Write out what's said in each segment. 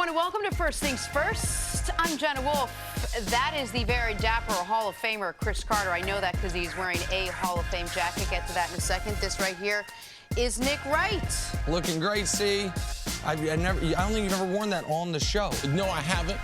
everyone, and welcome to First Things First. I'm Jenna Wolfe. That is the very dapper Hall of Famer, Cris Carter. I know that because he's wearing a Hall of Fame jacket. Get to that in a second. This right here is Nick Wright. Looking great, C. I don't think you've ever worn that on the show. No, I haven't.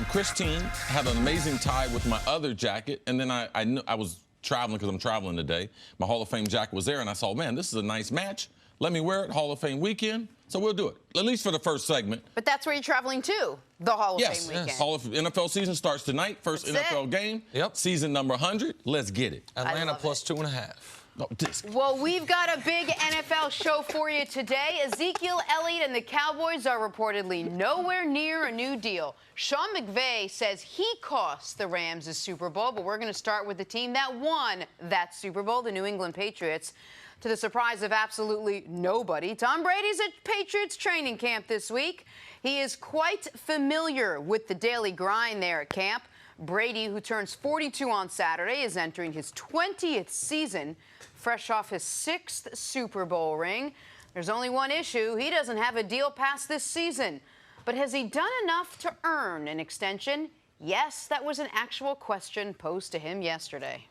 Christine had an amazing tie with my other jacket, and then I knew I was traveling because I'm traveling today. My Hall of Fame jacket was there, and I saw, man, this is a nice match. Let me wear it, Hall of Fame weekend. So we'll do it, at least for the first segment. But that's where you're traveling to, the Hall of Fame weekend. Yes, NFL season starts tonight. First NFL game. Yep. Season number 100. Let's get it. Atlanta plus 2.5. No, well, we've got a big NFL show for you today. Ezekiel Elliott and the Cowboys are reportedly nowhere near a new deal. Sean McVay says he cost the Rams a Super Bowl, but we're going to start with the team that won that Super Bowl, the New England Patriots. To the surprise of absolutely nobody, Tom Brady's at Patriots training camp this week. He is quite familiar with the daily grind there at camp. Brady, who turns 42 on Saturday, is entering his 20th season, fresh off his 6th Super Bowl ring. There's only one issue. He doesn't have a deal past this season. But has he done enough to earn an extension? Yes, that was an actual question posed to him yesterday.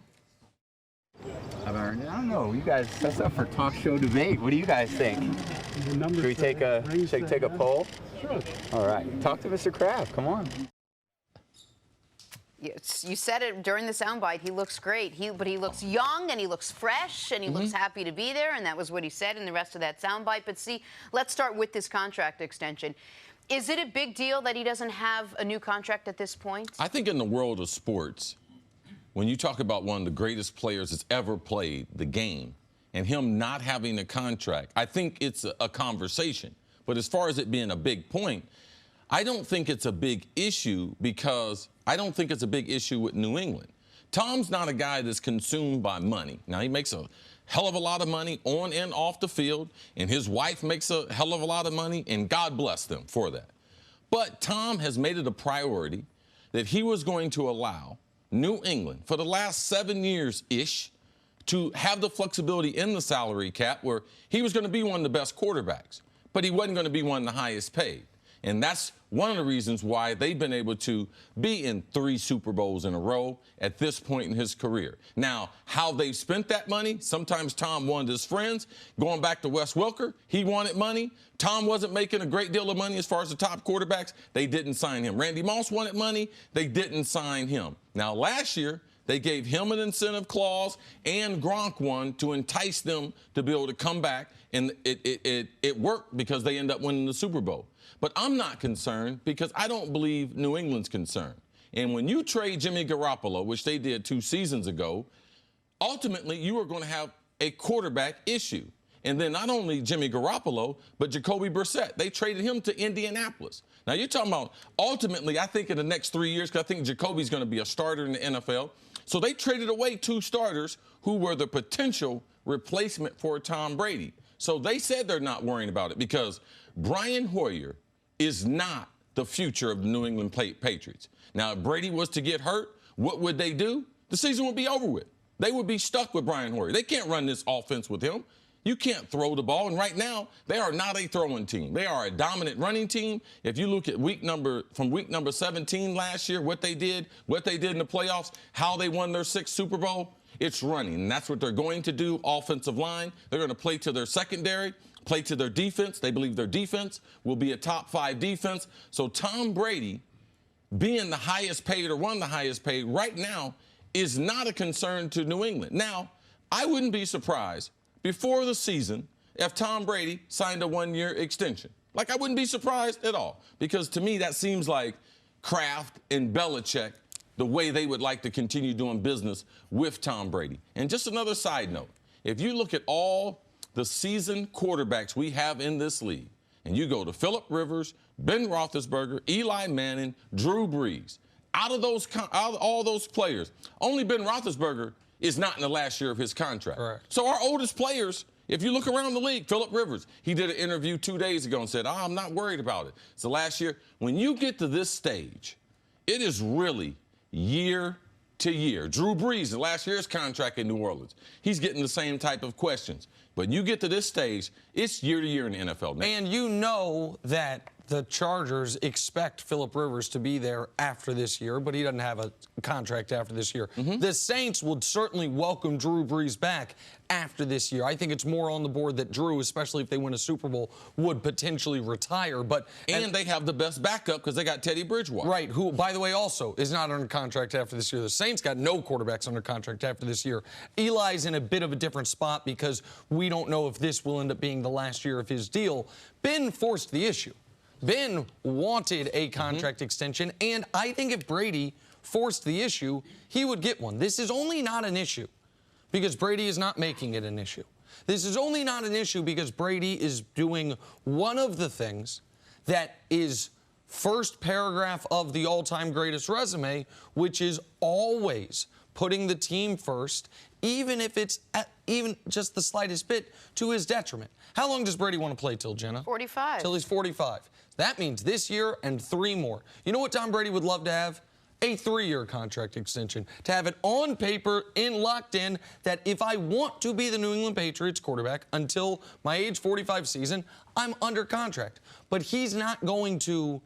I don't know. You guys, that's up for talk show debate. What do you guys think? Should we take a poll? Sure. All right. Talk to Mr. Kraft. Come on. You said it during the soundbite. He looks great. But he looks young and he looks fresh and he looks happy to be there. And that was what he said in the rest of that soundbite. But see, let's start with this contract extension. Is it a big deal that he doesn't have a new contract at this point? I think in the world of sports, when you talk about one of the greatest players that's ever played the game and him not having a contract, I think it's a conversation. But as far as it being a big point, I don't think it's a big issue because I don't think it's a big issue with New England. Tom's not a guy that's consumed by money. Now, he makes a hell of a lot of money on and off the field, and his wife makes a hell of a lot of money, and God bless them for that. But Tom has made it a priority that he was going to allow New England, for the last 7 years-ish, to have the flexibility in the salary cap where he was going to be one of the best quarterbacks, but he wasn't going to be one of the highest paid. And that's one of the reasons why they've been able to be in 3 Super Bowls in a row at this point in his career. Now, how they've spent that money, sometimes Tom wanted his friends. Going back to Wes Welker, he wanted money. Tom wasn't making a great deal of money as far as the top quarterbacks. They didn't sign him. Randy Moss wanted money. They didn't sign him. Now, last year, they gave him an incentive clause and Gronk one to entice them to be able to come back, and it worked because they end up winning the Super Bowl. But I'm not concerned because I don't believe New England's concerned. And when you trade Jimmy Garoppolo, which they did 2 seasons ago, ultimately you are going to have a quarterback issue. And then not only Jimmy Garoppolo, but Jacoby Brissett. They traded him to Indianapolis. Now, you're talking about ultimately, I think in the next 3 years, because I think Jacoby's going to be a starter in the NFL. So they traded away 2 starters who were the potential replacement for Tom Brady. So they said they're not worrying about it because Brian Hoyer is not the future of the New England Patriots. Now, if Brady was to get hurt, what would they do? The season would be over with. They would be stuck with Brian Hoyer. They can't run this offense with him. You can't throw the ball. And right now, they are not a throwing team. They are a dominant running team. If you look at week number 17 last year, what they did in the playoffs, how they won their 6th Super Bowl, it's running. And that's what they're going to do, offensive line. They're going to play to their secondary, play to their defense. They believe their defense will be a top 5 defense. So Tom Brady, being the highest paid or one of the highest paid right now, is not a concern to New England. Now, I wouldn't be surprised before the season if Tom Brady signed a 1-year extension. Like, I wouldn't be surprised at all because to me that seems like Kraft and Belichick, the way they would like to continue doing business with Tom Brady. And just another side note, if you look at all the seasoned quarterbacks we have in this league, and you go to Phillip Rivers, Ben Roethlisberger, Eli Manning, Drew Brees, out of all those players, only Ben Roethlisberger is not in the last year of his contract. Right. So our oldest players, if you look around the league, Phillip Rivers, he did an interview 2 days ago and said, I'm not worried about it. It's the last year. When you get to this stage, it is really year to year. Drew Brees, in last year's contract in New Orleans, he's getting the same type of questions. But you get to this stage, it's year to year in the NFL now. And you know that the Chargers expect Phillip Rivers to be there after this year, but he doesn't have a contract after this year. The Saints would certainly welcome Drew Brees back after this year. I think it's more on the board that Drew, especially if they win a Super Bowl, would potentially retire. And they have the best backup because they got Teddy Bridgewater. Right, who, by the way, also is not under contract after this year. The Saints got no quarterbacks under contract after this year. Eli's in a bit of a different spot because we don't know if this will end up being the last year of his deal. Ben forced the issue. Ben wanted a contract extension, and I think if Brady forced the issue, he would get one. This is only not an issue because Brady is not making it an issue. This is only not an issue because Brady is doing one of the things that is first paragraph of the all-time greatest resume, which is always putting the team first, even if it's even just the slightest bit to his detriment. How long does Brady want to play till, Jenna? 45. Till he's 45. That means this year and 3 more. You know what Tom Brady would love to have? A 3-year contract extension. To have it on paper and locked in that if I want to be the New England Patriots quarterback until my age 45 season, I'm under contract. But he's not going to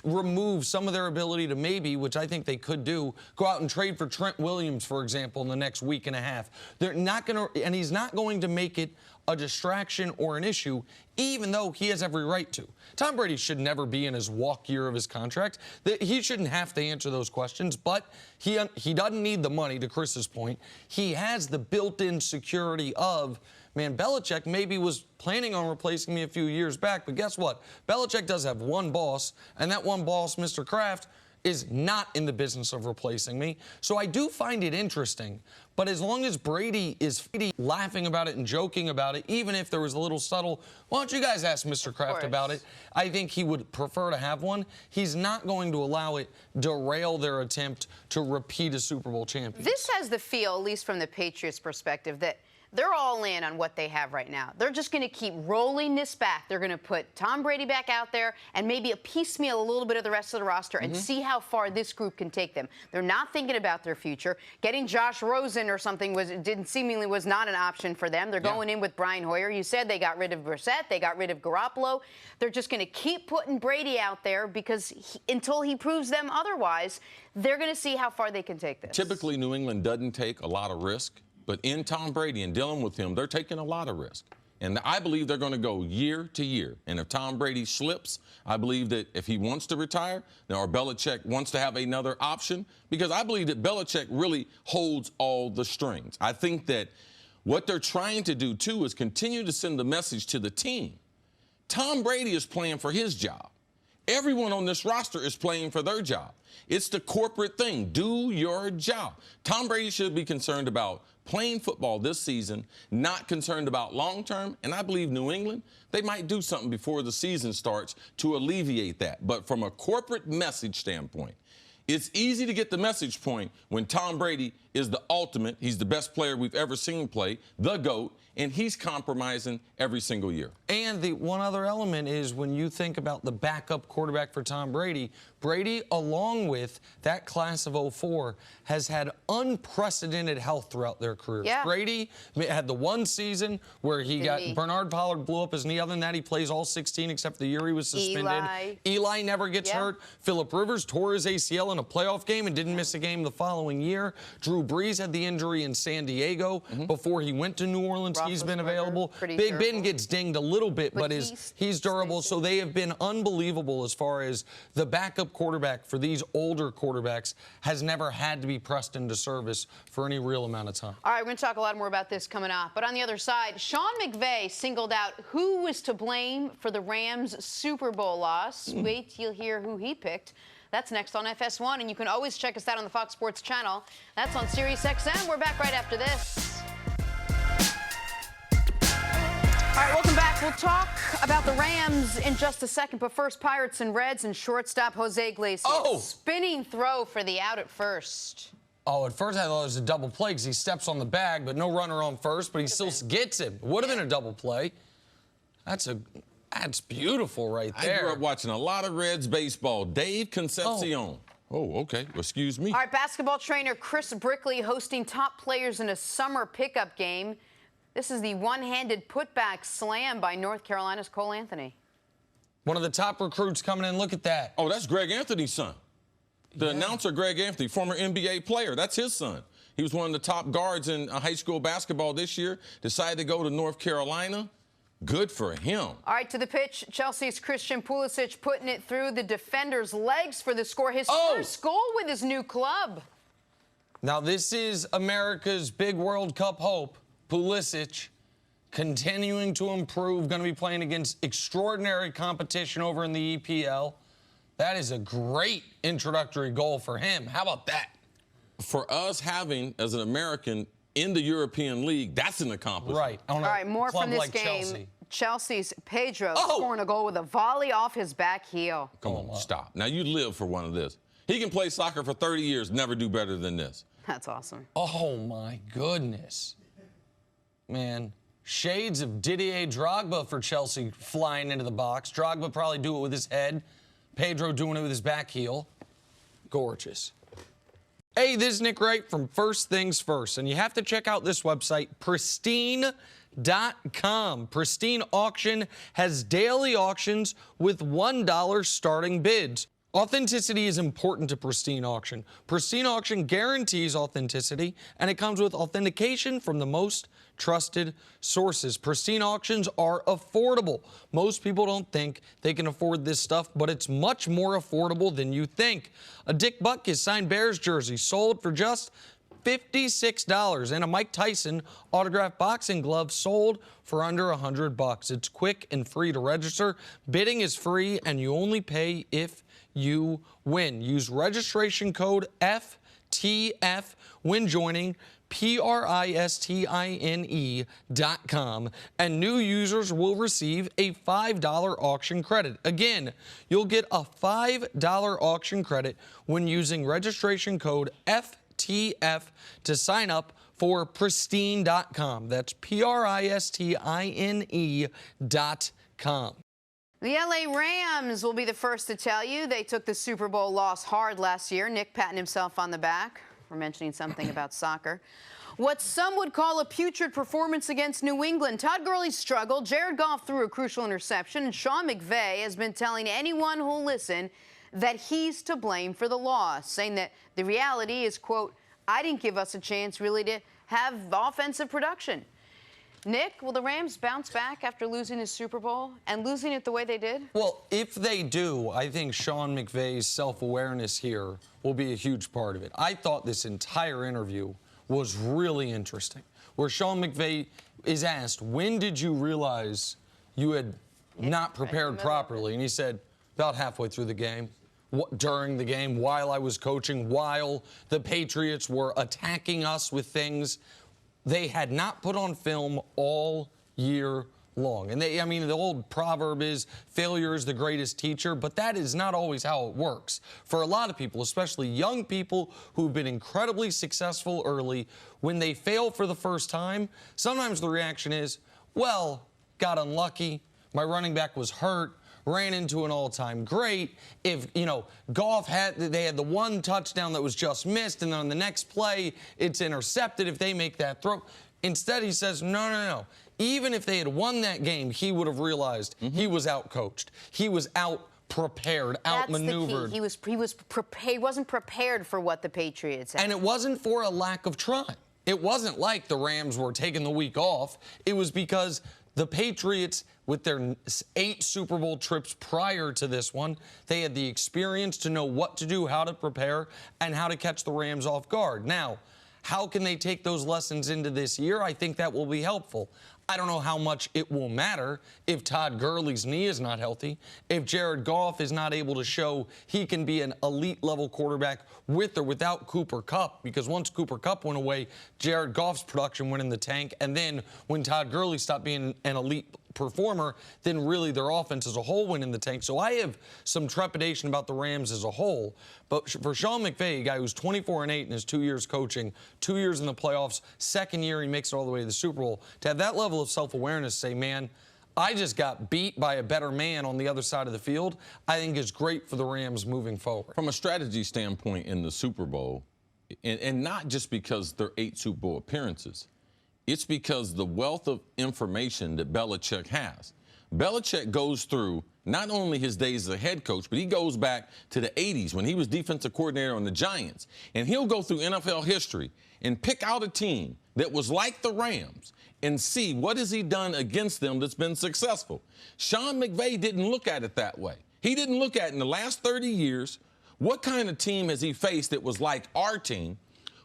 remove some of their ability to maybe, which I think they could do, go out and trade for Trent Williams, for example, in the next week and a half. They're not going to, and he's not going to make it a distraction or an issue, even though he has every right to. Tom Brady should never be in his walk year of his contract. He shouldn't have to answer those questions, but he doesn't need the money, to Chris's point. He has the built-in security of, man, Belichick maybe was planning on replacing me a few years back, but guess what? Belichick does have one boss, and that one boss, Mr. Kraft, is not in the business of replacing me. So I do find it interesting, but as long as Brady is laughing about it and joking about it, even if there was a little subtle, why don't you guys ask Mr. Kraft about it? I think he would prefer to have one. He's not going to allow it derail their attempt to repeat a Super Bowl champion. This has the feel, at least from the Patriots' perspective, that they're all in on what they have right now. They're just going to keep rolling this back. They're going to put Tom Brady back out there and maybe piecemeal a little bit of the rest of the roster and see how far this group can take them. They're not thinking about their future. Getting Josh Rosen or something was not an option for them. They're going in with Brian Hoyer. You said they got rid of Brissett. They got rid of Garoppolo. They're just going to keep putting Brady out there because until he proves them otherwise, they're going to see how far they can take this. Typically, New England doesn't take a lot of risk. But in Tom Brady and dealing with him, they're taking a lot of risk. And I believe they're going to go year to year. And if Tom Brady slips, I believe that if he wants to retire, or Belichick wants to have another option, because I believe that Belichick really holds all the strings. I think that what they're trying to do, too, is continue to send the message to the team. Tom Brady is playing for his job. Everyone on this roster is playing for their job. It's the corporate thing. Do your job. Tom Brady should be concerned about playing football this season, not concerned about long-term. And I believe New England, they might do something before the season starts to alleviate that. But from a corporate message standpoint, it's easy to get the message point when Tom Brady is the ultimate. He's the best player we've ever seen play, the GOAT, and he's compromising every single year. And the one other element is when you think about the backup quarterback for Tom Brady, Brady, along with that class of 04, has had unprecedented health throughout their careers. Yeah. Brady had the one season where Bernard Pollard blew up his knee. Other than that, he plays all 16 except the year he was suspended. Eli never gets hurt. Phillip Rivers tore his ACL in a playoff game and didn't miss a game the following year. Drew Brees had the injury in San Diego before he went to New Orleans. He's been available. Big Ben gets dinged a little bit, but he's durable. So they have been unbelievable as far as the backup quarterback for these older quarterbacks has never had to be pressed into service for any real amount of time. All right, we're going to talk a lot more about this coming up. But on the other side, Sean McVay singled out who was to blame for the Rams' Super Bowl loss. Wait till you hear who he picked. That's next on FS1, and you can always check us out on the Fox Sports channel. That's on Sirius XM. We're back right after this. All right, welcome back. We'll talk about the Rams in just a second, but first, Pirates and Reds and shortstop Jose Iglesias. Spinning throw for the out at first. Oh, at first I thought it was a double play because he steps on the bag, but no runner on first, but he still gets him. Would have been a double play. That's beautiful right there. I grew up watching a lot of Reds baseball. Dave Concepcion. Oh, okay. Excuse me. All right, basketball trainer Chris Brickley hosting top players in a summer pickup game. This is the one-handed putback slam by North Carolina's Cole Anthony. One of the top recruits coming in. Look at that. Oh, that's Greg Anthony's son. The announcer, Greg Anthony, former NBA player. That's his son. He was one of the top guards in high school basketball this year. Decided to go to North Carolina. Good for him. All right, to the pitch. Chelsea's Christian Pulisic putting it through the defender's legs for the score. His first goal with his new club. Now, this is America's big World Cup hope. Pulisic continuing to improve, going to be playing against extraordinary competition over in the EPL. That is a great introductory goal for him. How about that? For us having, as an American, in the European League, that's an accomplishment. Right. All right, more from this like game. Chelsea. Chelsea's Pedro scoring a goal with a volley off his back heel. Come on, stop. Now, you live for one of this. He can play soccer for 30 years, never do better than this. That's awesome. Oh, my goodness. Man, shades of Didier Drogba for Chelsea flying into the box. Drogba probably do it with his head. Pedro doing it with his back heel. Gorgeous. Hey, this is Nick Wright from First Things First, and you have to check out this website, pristine.com. Pristine Auction has daily auctions with $1 starting bids. Authenticity is important to Pristine Auction. Pristine Auction guarantees authenticity, and it comes with authentication from the most trusted sources. Pristine Auctions are affordable. Most people don't think they can afford this stuff, but it's much more affordable than you think. A Dick Butkus signed Bears jersey sold for just $56, and a Mike Tyson autographed boxing glove sold for under $100. It's quick and free to register. Bidding is free, and you only pay if you win. Use registration code FTF when joining pristine.com, and new users will receive a $5 auction credit. Again, you'll get a $5 auction credit when using registration code FTF to sign up for pristine.com. That's pristine.com. The LA Rams will be the first to tell you they took the Super Bowl loss hard last year. Nick patting himself on the back for mentioning something about soccer. What some would call a putrid performance against New England. Todd Gurley struggled. Jared Goff threw a crucial interception. And Sean McVay has been telling anyone who'll listen that he's to blame for the loss, saying that the reality is, quote, I didn't give us a chance really to have offensive production. Nick, will the Rams bounce back after losing the Super Bowl and losing it the way they did? Well, if they do, I think Sean McVay's self-awareness here will be a huge part of it. I thought this entire interview was really interesting, where Sean McVay is asked, when did you realize you had not prepared properly? And he said, about halfway through the game. During the game, while I was coaching, while the Patriots were attacking us with things they had not put on film all year long. And I mean, the old proverb is failure is the greatest teacher, but that is not always how it works. For a lot of people, especially young people who've been incredibly successful early, when they fail for the first time, sometimes the reaction is, well, got unlucky, my running back was hurt, ran into an all-time great. If, Goff they had the one touchdown that was just missed, and then on the next play, it's intercepted if they make that throw. Instead, he says, no. Even if they had won that game, he would have realized he was out-coached. He was out-prepared, outmaneuvered. That's the key. He wasn't prepared for what the Patriots had. And it wasn't for a lack of trying. It wasn't like the Rams were taking the week off. It was because the Patriots, with their 8 Super Bowl trips prior to this one, they had the experience to know what to do, how to prepare, and how to catch the Rams off guard. Now, how can they take those lessons into this year? I think that will be helpful. I don't know how much it will matter if Todd Gurley's knee is not healthy, if Jared Goff is not able to show he can be an elite-level quarterback with or without Cooper Kupp, because once Cooper Kupp went away, Jared Goff's production went in the tank, and then when Todd Gurley stopped being an elite performer, then really their offense as a whole went in the tank. So I have some trepidation about the Rams as a whole. But for Sean McVay, a guy who's 24-8 in his 2 years coaching, 2 years in the playoffs, second year he makes it all the way to the Super Bowl, to have that level of self-awareness, say, man, I just got beat by a better man on the other side of the field, I think is great for the Rams moving forward. From a strategy standpoint in the Super Bowl, and not just because they're 8 Super Bowl appearances, it's because the wealth of information that Belichick has. Belichick goes through not only his days as a head coach, but he goes back to the 80s when he was defensive coordinator on the Giants. And he'll go through NFL history and pick out a team that was like the Rams and see what has he done against them that's been successful. Sean McVay didn't look at it that way. He didn't look at in the last 30 years, what kind of team has he faced that was like our team?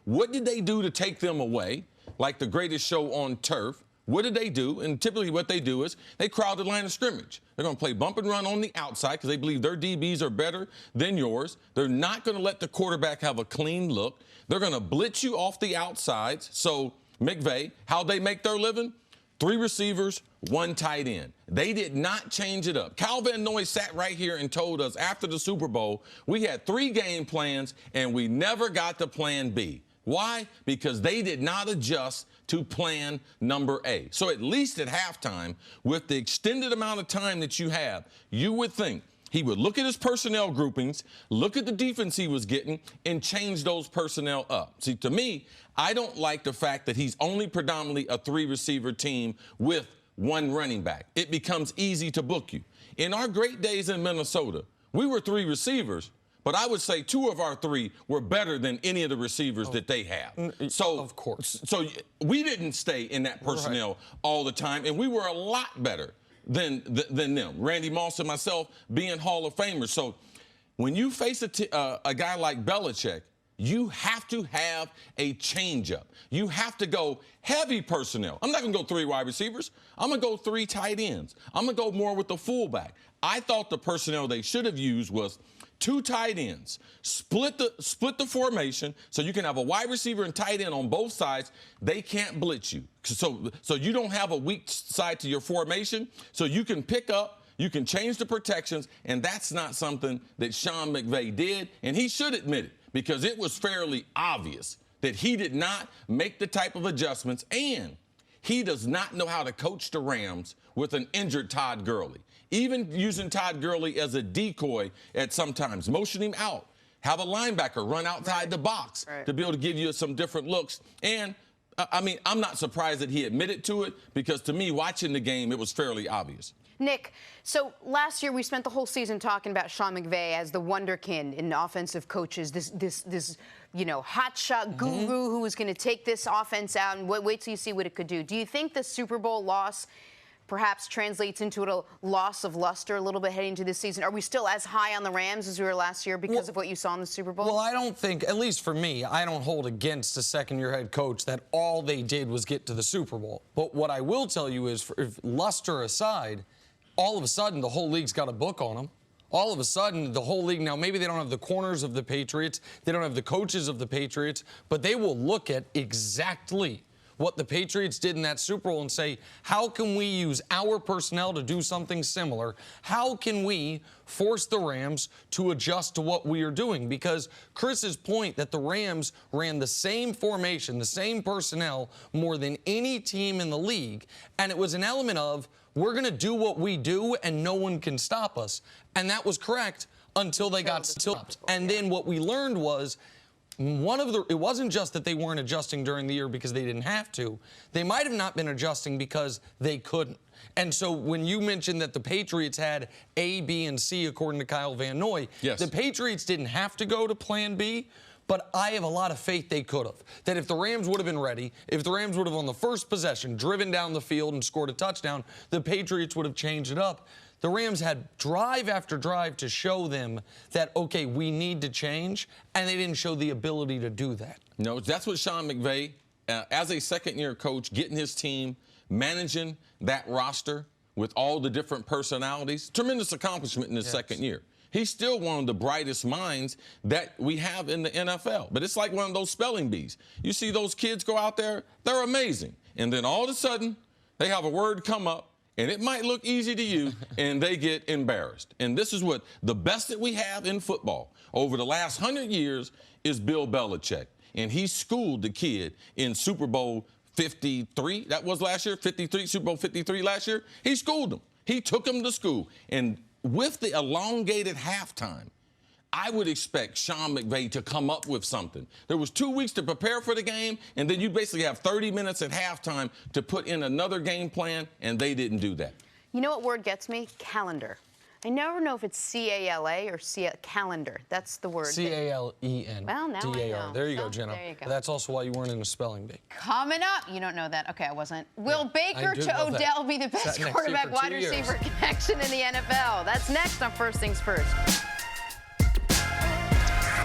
What did they do to take them away, like the greatest show on turf? What did they do? And typically what they do is they crowd the line of scrimmage. They're going to play bump and run on the outside because they believe their DBs are better than yours. They're not going to let the quarterback have a clean look. They're going to blitz you off the outsides. So McVay, how they make their living? 3 receivers, 1 tight end. They did not change it up. Kyle Van Noy sat right here and told us after the Super Bowl, we had 3 game plans and we never got to plan B. Why? Because they did not adjust to plan number A. So at least at halftime, with the extended amount of time that you have, you would think he would look at his personnel groupings, look at the defense he was getting, and change those personnel up. See, to me, I don't like the fact that he's only predominantly a 3-receiver team with 1 running back. It becomes easy to book you. In our great days in Minnesota, we were 3 receivers, but I would say 2 of our 3 were better than any of the receivers that they have. So, of course. So we didn't stay in that personnel all the time, and we were a lot better than them. Randy Moss and myself being Hall of Famers. So when you face a guy like Belichick, you have to have a changeup. You have to go heavy personnel. I'm not going to go 3 wide receivers. I'm going to go 3 tight ends. I'm going to go more with the fullback. I thought the personnel they should have used was 2 tight ends, split the formation so you can have a wide receiver and tight end on both sides. They can't blitz you. So you don't have a weak side to your formation, so you can pick up, you can change the protections, and that's not something that Sean McVay did, and he should admit it because it was fairly obvious that he did not make the type of adjustments, and he does not know how to coach the Rams with an injured Todd Gurley. Even using Todd Gurley as a decoy at sometimes, motion him out, have a linebacker run outside the box to be able to give you some different looks. And, I mean, I'm not surprised that he admitted to it because, to me, watching the game, it was fairly obvious. Nick, so last year we spent the whole season talking about Sean McVay as the wonderkind in offensive coaches, this hotshot guru who was going to take this offense out and wait till you see what it could do. Do you think the Super Bowl loss perhaps translates into a loss of luster a little bit heading into this season? Are we still as high on the Rams as we were last year because of what you saw in the Super Bowl? Well, I don't think, at least for me, I don't hold against a second-year head coach that all they did was get to the Super Bowl. But what I will tell you is, if luster aside, all of a sudden the whole league's got a book on them. All of a sudden, the whole league, now maybe they don't have the corners of the Patriots, they don't have the coaches of the Patriots, but they will look at exactly what the Patriots did in that Super Bowl and say, how can we use our personnel to do something similar? How can we force the Rams to adjust to what we are doing? Because Chris's point that the Rams ran the same formation, the same personnel more than any team in the league, and it was an element of, we're going to do what we do and no one can stop us. And that was correct until they got stopped. And then what we learned was, it wasn't just that they weren't adjusting during the year because they didn't have to. They might have not been adjusting because they couldn't. And so when you mentioned that the Patriots had A, B, and C, according to Kyle Van Noy, the Patriots didn't have to go to plan B, but I have a lot of faith they could have. That if the Rams would have been ready, if the Rams would have on the first possession driven down the field and scored a touchdown, the Patriots would have changed it up. The Rams had drive after drive to show them that, okay, we need to change, and they didn't show the ability to do that. No, that's what Sean McVay, as a second-year coach, getting his team, managing that roster with all the different personalities, tremendous accomplishment in his second year. He's still one of the brightest minds that we have in the NFL. But it's like one of those spelling bees. You see those kids go out there, they're amazing. And then all of a sudden, they have a word come up, and it might look easy to you, and they get embarrassed. And this is what the best that we have in football over the last 100 years is Bill Belichick. And he schooled the kid in Super Bowl 53. That was last year, 53, Super Bowl 53 last year. He schooled him. He took him to school. And with the elongated halftime, I would expect Sean McVay to come up with something. There was 2 weeks to prepare for the game, and then you basically have 30 minutes at halftime to put in another game plan, and they didn't do that. You know what word gets me? Calendar. I never know if it's C-A-L-A or calendar. That's the word. C-A-L-E-N. Well, now I D-A-R. know. There you go, So, Jenna. there you go. That's also why you weren't in a spelling bee. Coming up, you don't know that. Okay, I wasn't. Will Baker do to love that. Odell be the best Sat next to you quarterback for 2 wide years. receiver connection in the NFL? That's next on First Things First.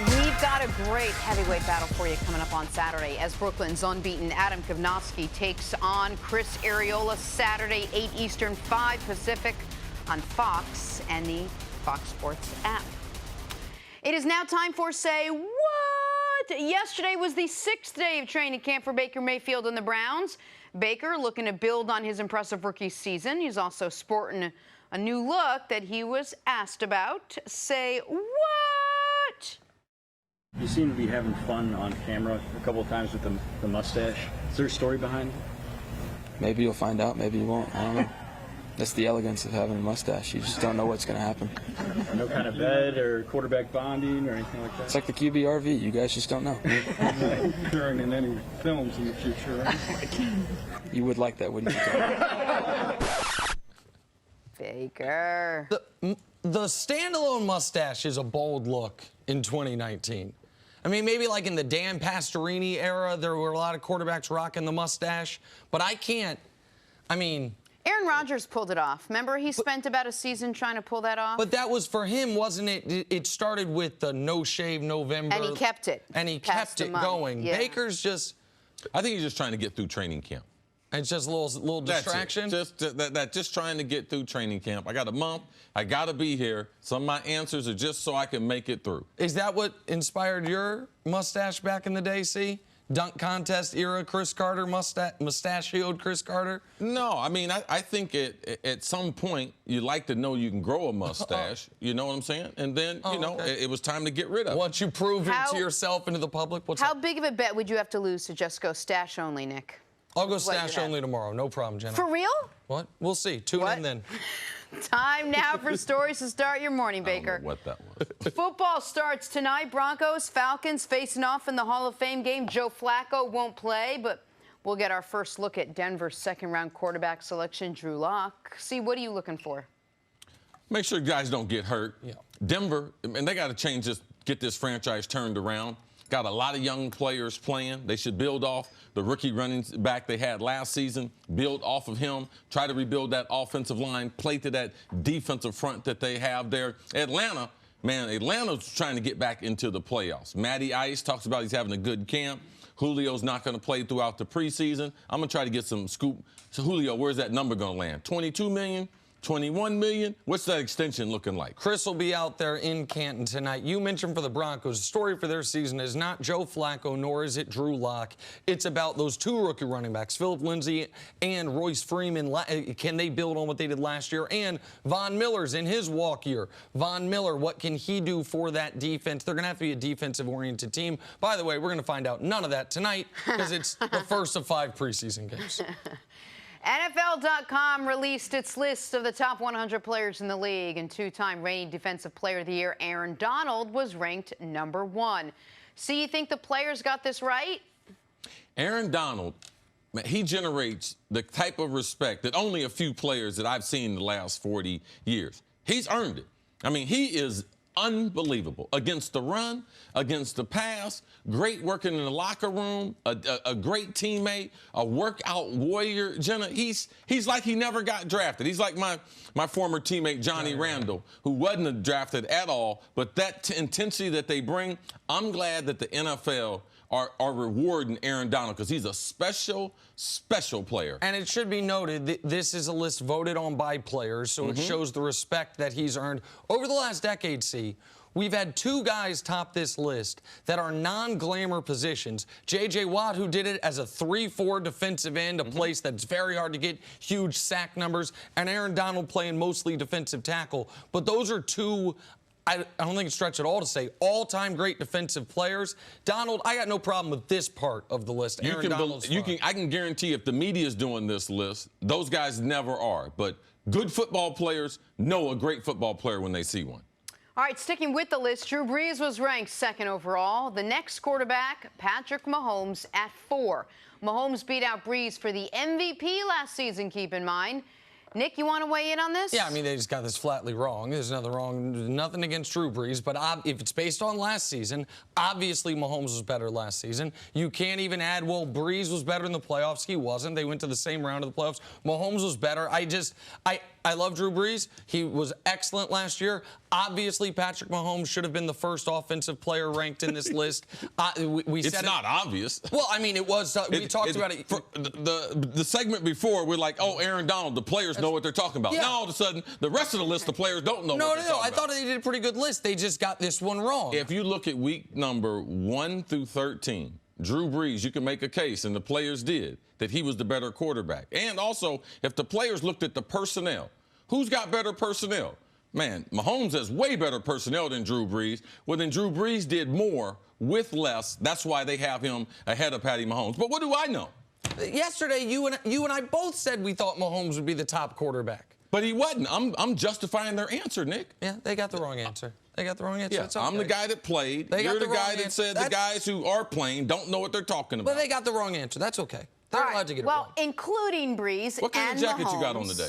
We've got a great heavyweight battle for you coming up on Saturday as Brooklyn's unbeaten Adam Kovnowski takes on Chris Arreola Saturday, 8 Eastern, 5 Pacific on Fox and the Fox Sports app. It is now time for Say What? Yesterday was the 6th day of training camp for Baker Mayfield and the Browns. Baker looking to build on his impressive rookie season. He's also sporting a new look that he was asked about. Say what? You seem to be having fun on camera a couple of times with the mustache. Is there a story behind it? Maybe you'll find out, maybe you won't. I don't know. That's the elegance of having a mustache. You just don't know what's going to happen. No kind of vet or quarterback bonding or anything like that? It's like the QBRV. You guys just don't know. Appearing in any films in the future, right? You would like that, wouldn't you? Baker. The standalone mustache is a bold look in 2019. I mean, maybe like in the Dan Pastorini era, there were a lot of quarterbacks rocking the mustache, but Aaron Rodgers pulled it off. Remember, he spent about a season trying to pull that off? But that was for him, wasn't it? It started with the No Shave November. And he kept it. And he Past kept the it month. going. Yeah. Baker's just, I think he's just trying to get through training camp. it's just a little That's distraction. it. Just trying to get through training camp. I got a month. I got to be here. Some of my answers are just so I can make it through. Is that what inspired your mustache back in the day, see? Dunk contest era Chris Carter, mustachioed Chris Carter? No, I mean, I think at some point you like to know you can grow a mustache. You know what I'm saying? And then, okay. it was time to get rid of it. Once you prove it How- to yourself and to the public, what's How up? big of a bet would you have to lose to just go stash only, Nick? I'll go what stash you have. only tomorrow. No problem, Jenna. For real? What? We'll see. Tune What? in then. Time now for stories to start your morning, I don't Baker. know what that was. Football starts tonight. Broncos, Falcons facing off in the Hall of Fame game. Joe Flacco won't play, but we'll get our first look at Denver's second-round quarterback selection, Drew Lock. See, what are you looking for? Make sure guys don't get hurt. Yeah. Denver, and they got to change this, get this franchise turned around. Got a lot of young players playing. They should build off the rookie running back they had last season, build off of him, try to rebuild that offensive line, play to that defensive front that they have there. Atlanta, man, Atlanta's trying to get back into the playoffs. Matty Ice talks about he's having a good camp. Julio's not going to play throughout the preseason. I'm going to try to get some scoop. So, Julio, where's that number going to land? 22 million? 21 million? What's that extension looking like? Cris will be out there in Canton tonight. You mentioned for the Broncos, the story for their season is not Joe Flacco, nor is it Drew Lock. It's about those two rookie running backs, Phillip Lindsay and Royce Freeman. Can they build on what they did last year? And Von Miller's in his walk year. Von Miller, what can he do for that defense? They're going to have to be a defensive-oriented team. By the way, we're going to find out none of that tonight because it's the first of 5 preseason games. NFL.com released its list of the top 100 players in the league, and two-time reigning Defensive Player of the Year Aaron Donald was ranked number 1. So you think the players got this right? Aaron Donald, man, he generates the type of respect that only a few players that I've seen in the last 40 years. He's earned it. I mean, he is unbelievable against the run, against the pass, great working in the locker room, a great teammate, a workout warrior. Jenna, he's like he never got drafted. He's like my former teammate Johnny Randall, who wasn't drafted at all, but that intensity that they bring, I'm glad that the NFL are rewarding Aaron Donald because he's a special player. And it should be noted, this is a list voted on by players, so it shows the respect that he's earned. Over the last decade, we've had 2 guys top this list that are non-glamour positions. J.J. Watt, who did it as a 3-4 defensive end, a place that's very hard to get huge sack numbers, and Aaron Donald playing mostly defensive tackle. But those are 2... I don't think it's stretch at all to say all-time great defensive players. Donald, I got no problem with this part of the list. Aaron Donald's fine. I can guarantee if the media is doing this list, those guys never are. But good football players know a great football player when they see one. All right, sticking with the list, Drew Brees was ranked 2nd overall. The next quarterback, Patrick Mahomes, at 4. Mahomes beat out Brees for the MVP last season, keep in mind. Nick, you want to weigh in on this? Yeah, I mean, they just got this flatly wrong. There's nothing wrong, nothing against Drew Brees, but if it's based on last season, obviously Mahomes was better last season. You can't even add, well, Brees was better in the playoffs. He wasn't. They went to the same round of the playoffs. Mahomes was better. I love Drew Brees. He was excellent last year. Obviously, Patrick Mahomes should have been the first offensive player ranked in this list. It's not obvious. Well, I mean, it was. We talked about it. The segment before, we're like, oh, Aaron Donald, the players know what they're talking about. Yeah. Now, all of a sudden, the rest of the list, the players don't know what they're talking about. I thought they did a pretty good list. They just got this one wrong. If you look at week number 1 through 13, Drew Brees, you can make a case, and the players did, that he was the better quarterback. And also, if the players looked at the personnel, who's got better personnel? Man, Mahomes has way better personnel than Drew Brees. Well, then Drew Brees did more with less. That's why they have him ahead of Patty Mahomes. But what do I know? Yesterday, you and I both said we thought Mahomes would be the top quarterback. But he wasn't. I'm justifying their answer, Nick. Yeah, they got the wrong answer. They got the wrong answer. Yeah, It's okay. I'm the guy that played. You're the guy that said the guys who are playing don't know what they're talking about. But they got the wrong answer. That's okay. They're allowed to get it wrong. Well, including Brees What kind and of jacket Mahomes. you got on today?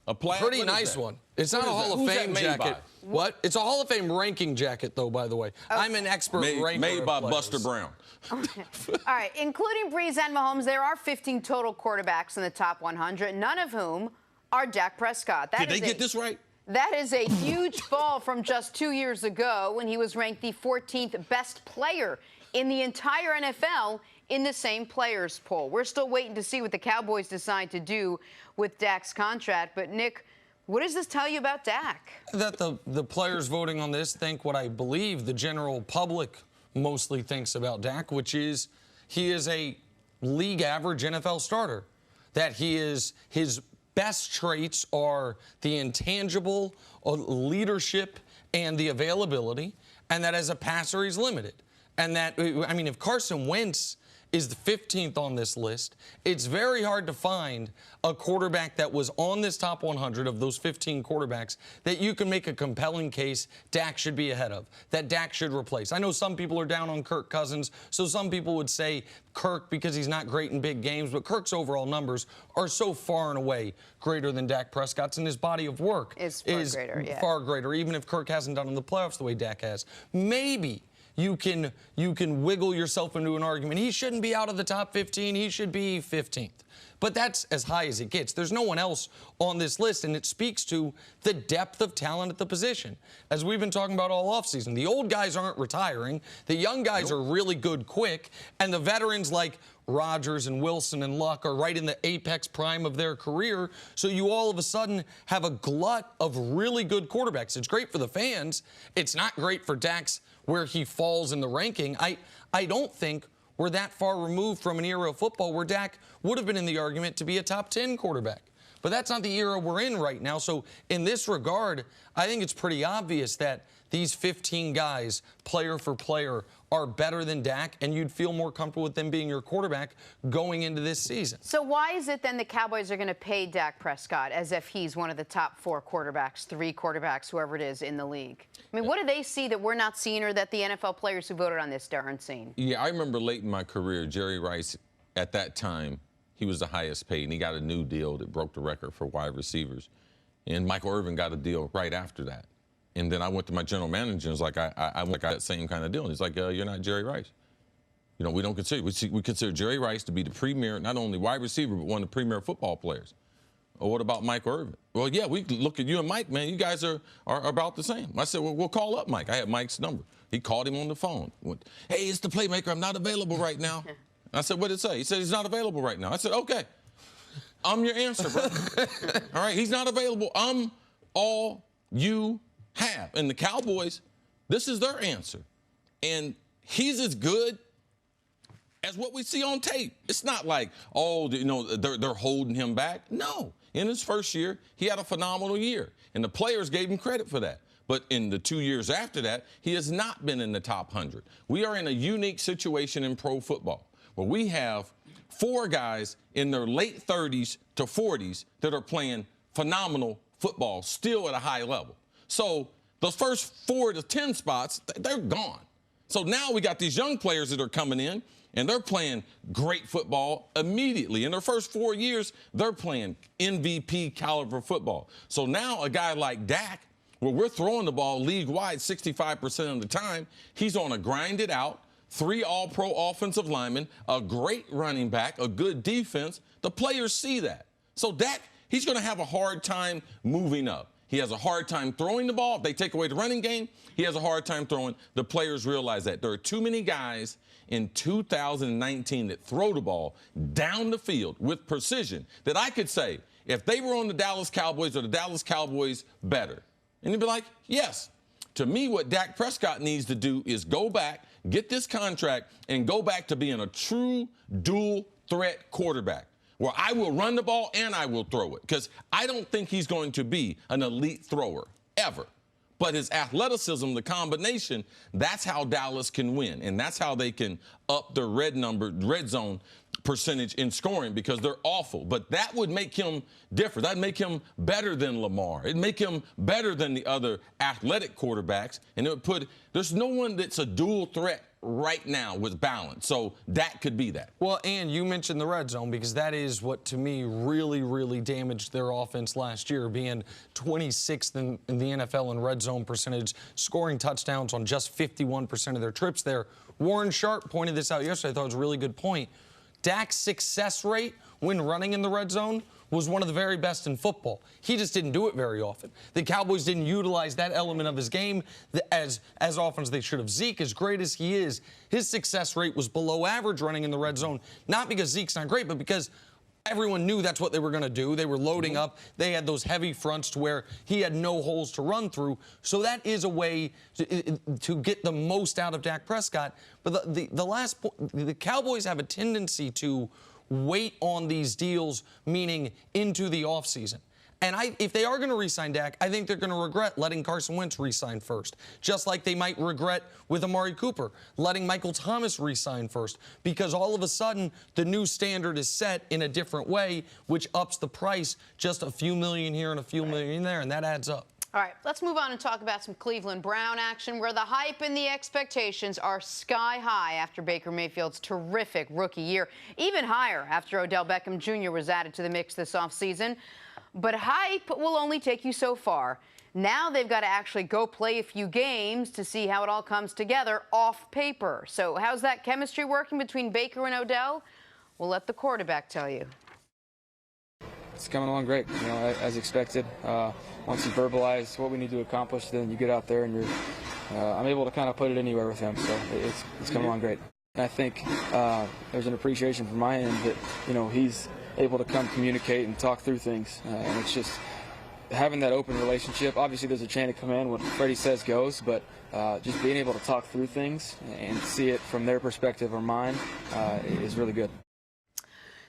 A plaid? Pretty What is nice that? one. It's not What a is that? Hall of Who's that Fame made jacket. by? What? It's a Hall of Fame ranking jacket, though, by the way. I'm an expert ranker. Made by of players. Buster Brown. All right, including Brees and Mahomes, there are 15 total quarterbacks in the top 100, none of whom are Dak Prescott. Did they get this right? That is a huge fall from just 2 years ago when he was ranked the 14th best player in the entire NFL in the same players poll. We're still waiting to see what the Cowboys decide to do with Dak's contract. But, Nick, what does this tell you about Dak? That the players voting on this think what I believe the general public mostly thinks about Dak, which is he is a league average NFL starter. That his best traits are the intangible leadership and the availability, and that as a passer he's limited. And that, I mean, if Carson Wentz is the 15th on this list, it's very hard to find a quarterback that was on this top 100 of those 15 quarterbacks that you can make a compelling case Dak should be ahead of, that Dak should replace. I know some people are down on Kirk Cousins, so some people would say Kirk because he's not great in big games, but Kirk's overall numbers are so far and away greater than Dak Prescott's, and his body of work is far greater, even if Kirk hasn't done in the playoffs the way Dak has. Maybe you can wiggle yourself into an argument. He shouldn't be out of the top 15. He should be 15th. But that's as high as it gets. There's no one else on this list, and it speaks to the depth of talent at the position. As we've been talking about all offseason, the old guys aren't retiring. The young guys are really good quick, and the veterans like Rodgers and Wilson and Luck are right in the apex prime of their career, so you all of a sudden have a glut of really good quarterbacks. It's great for the fans. It's not great for Dak's where he falls in the ranking. I don't think we're that far removed from an era of football where Dak would have been in the argument to be a top 10 quarterback. But that's not the era we're in right now. So in this regard, I think it's pretty obvious that these 15 guys, player for player, are better than Dak, and you'd feel more comfortable with them being your quarterback going into this season. So why is it then the Cowboys are going to pay Dak Prescott as if he's one of the top 4 quarterbacks, 3 quarterbacks, whoever it is in the league? I mean, what do they see that we're not seeing or that the NFL players who voted on this aren't seeing? Yeah, I remember late in my career, Jerry Rice, at that time, he was the highest paid, and he got a new deal that broke the record for wide receivers. And Michael Irvin got a deal right after that. And then I went to my general manager and was like, I want that same kind of deal. And he's like, you're not Jerry Rice. You know, we don't consider, we consider Jerry Rice to be the premier, not only wide receiver, but one of the premier football players. Or what about Mike Irvin? Well, yeah, we look at you and Mike, man, you guys are about the same. I said, well, we'll call up Mike. I had Mike's number. He called him on the phone. Went, hey, it's the playmaker. I'm not available right now. I said, what did it say? He said, he's not available right now. I said, okay. I'm your answer, bro. All right, he's not available. I'm all you have. And the Cowboys, this is their answer. And he's as good as what we see on tape. It's not like, oh, you know, they're holding him back. No. In his first year, he had a phenomenal year. And the players gave him credit for that. But in the 2 years after that, he has not been in the top 100. We are in a unique situation in pro football where we have 4 guys in their late 30s to 40s that are playing phenomenal football still at a high level. So those first 4 to 10 spots, they're gone. So now we got these young players that are coming in, And they're playing great football immediately. In their first 4 years, they're playing MVP caliber football. So now a guy like Dak, where we're throwing the ball league-wide 65% of the time, he's on a grind it out, 3 all-pro offensive linemen, a great running back, a good defense. The players see that. So Dak, he's going to have a hard time moving up. He has a hard time throwing the ball. If they take away the running game, he has a hard time throwing. The players realize that. There are too many guys in 2019 that throw the ball down the field with precision that I could say, if they were on the Dallas Cowboys, are the Dallas Cowboys better? And you'd be like, yes. To me, what Dak Prescott needs to do is go back, get this contract, and go back to being a true dual threat quarterback, where I will run the ball and I will throw it, because I don't think he's going to be an elite thrower ever. But his athleticism, the combination, that's how Dallas can win, and that's how they can up their red zone percentage in scoring, because they're awful. But that would make him different. That'd make him better than Lamar. It'd make him better than the other athletic quarterbacks, and it would put – there's no one that's a dual threat right now with balance. So that could be that. Well, and you mentioned the red zone, because that is what, to me, really, really damaged their offense last year, being 26th in the NFL in red zone percentage, scoring touchdowns on just 51% of their trips there. Warren Sharp pointed this out yesterday. I thought it was a really good point. Dak's success rate when running in the red zone was one of the very best in football. He just didn't do it very often. The Cowboys didn't utilize that element of his game as often as they should have. Zeke, as great as he is, his success rate was below average running in the red zone, not because Zeke's not great, but because everyone knew that's what they were going to do. They were loading up. They had those heavy fronts to where he had no holes to run through. So that is a way to get the most out of Dak Prescott. But the Cowboys have a tendency to wait on these deals, meaning into the offseason. And if they are going to re-sign Dak, I think they're going to regret letting Carson Wentz re-sign first, just like they might regret with Amari Cooper, letting Michael Thomas re-sign first, because all of a sudden the new standard is set in a different way, which ups the price just a few million here and a few million there, and that adds up. All right, let's move on and talk about some Cleveland Brown action, where the hype and the expectations are sky high after Baker Mayfield's terrific rookie year, even higher after Odell Beckham Jr. was added to the mix this offseason. But hype will only take you so far. Now they've got to actually go play a few games to see how it all comes together off paper. So how's that chemistry working between Baker and Odell? We'll let the quarterback tell you. It's coming along great, you know, as expected. Once you verbalize what we need to accomplish, then you get out there and I'm able to kind of put it anywhere with him. So it's coming along great. And I think there's an appreciation from my end that, you know, he's able to come communicate and talk through things. And it's just having that open relationship. Obviously, there's a chain of command. What Freddie says goes, but just being able to talk through things and see it from their perspective or mine is really good.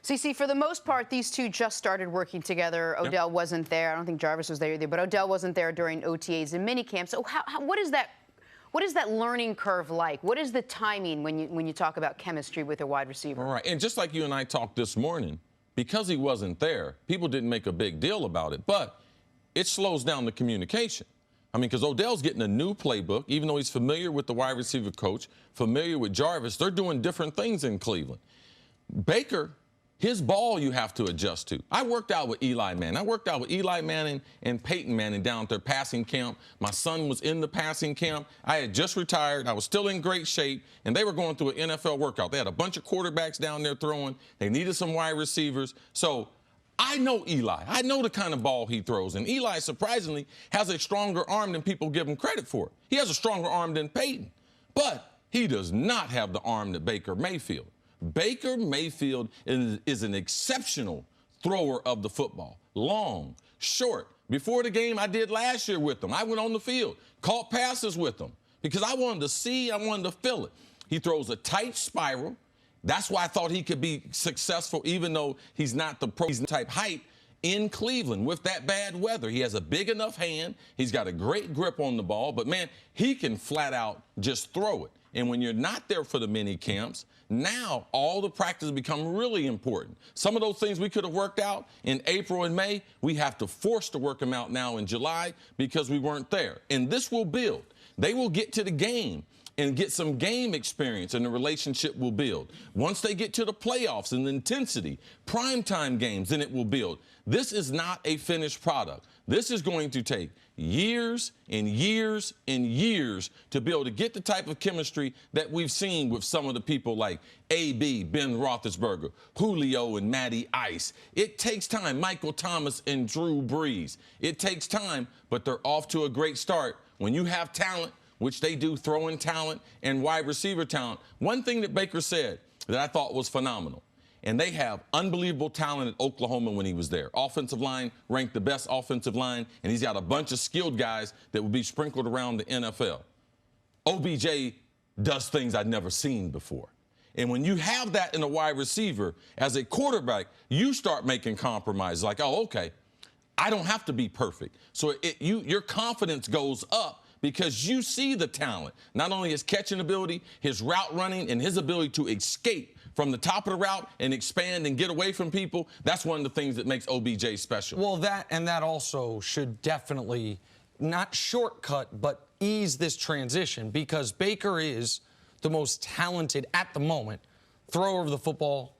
CC, for the most part, these two just started working together. Odell wasn't there. I don't think Jarvis was there either, but Odell wasn't there during OTAs and minicamp. So what is that learning curve like? What is the timing when you talk about chemistry with a wide receiver? All right, and just like you and I talked this morning, because he wasn't there, people didn't make a big deal about it, but it slows down the communication. I mean, because Odell's getting a new playbook, even though he's familiar with the wide receiver coach, familiar with Jarvis. They're doing different things in Cleveland. Baker, his ball you have to adjust to. I worked out with Eli Manning. I worked out with Eli Manning and Peyton Manning down at their passing camp. My son was in the passing camp. I had just retired. I was still in great shape, and they were going through an NFL workout. They had a bunch of quarterbacks down there throwing. They needed some wide receivers. So I know Eli. I know the kind of ball he throws. And Eli, surprisingly, has a stronger arm than people give him credit for. He has a stronger arm than Peyton. But he does not have the arm that Baker Mayfield. Baker Mayfield is an exceptional thrower of the football. Long, short. Before the game I did last year with him, I went on the field, caught passes with him because I wanted to see, I wanted to feel it. He throws a tight spiral. That's why I thought he could be successful, even though he's not the pro type height in Cleveland with that bad weather. He has a big enough hand. He's got a great grip on the ball, but man, he can flat out just throw it. And when you're not there for the mini camps, now all the practice become really important. Some of those things we could have worked out in April and May, we have to force to work them out now in July because we weren't there. And this will build. They will get to the game and get some game experience, and the relationship will build. Once they get to the playoffs and the intensity, primetime games, then it will build. This is not a finished product. This is going to take years and years and years to be able to get the type of chemistry that we've seen with some of the people like A.B., Ben Roethlisberger, Julio and Matty Ice. It takes time. Michael Thomas and Drew Brees. It takes time, but they're off to a great start. When you have talent, which they do, throwing talent and wide receiver talent, one thing that Baker said that I thought was phenomenal, and they have unbelievable talent at Oklahoma when he was there. Offensive line ranked the best offensive line, and he's got a bunch of skilled guys that will be sprinkled around the NFL. OBJ does things I'd never seen before. And when you have that in a wide receiver, as a quarterback, you start making compromises like, oh, okay, I don't have to be perfect. So your confidence goes up because you see the talent, not only his catching ability, his route running, and his ability to escape from the top of the route and expand and get away from people. That's one of the things that makes OBJ special. Well, that also should definitely not shortcut, but ease this transition, because Baker is the most talented at the moment thrower of the football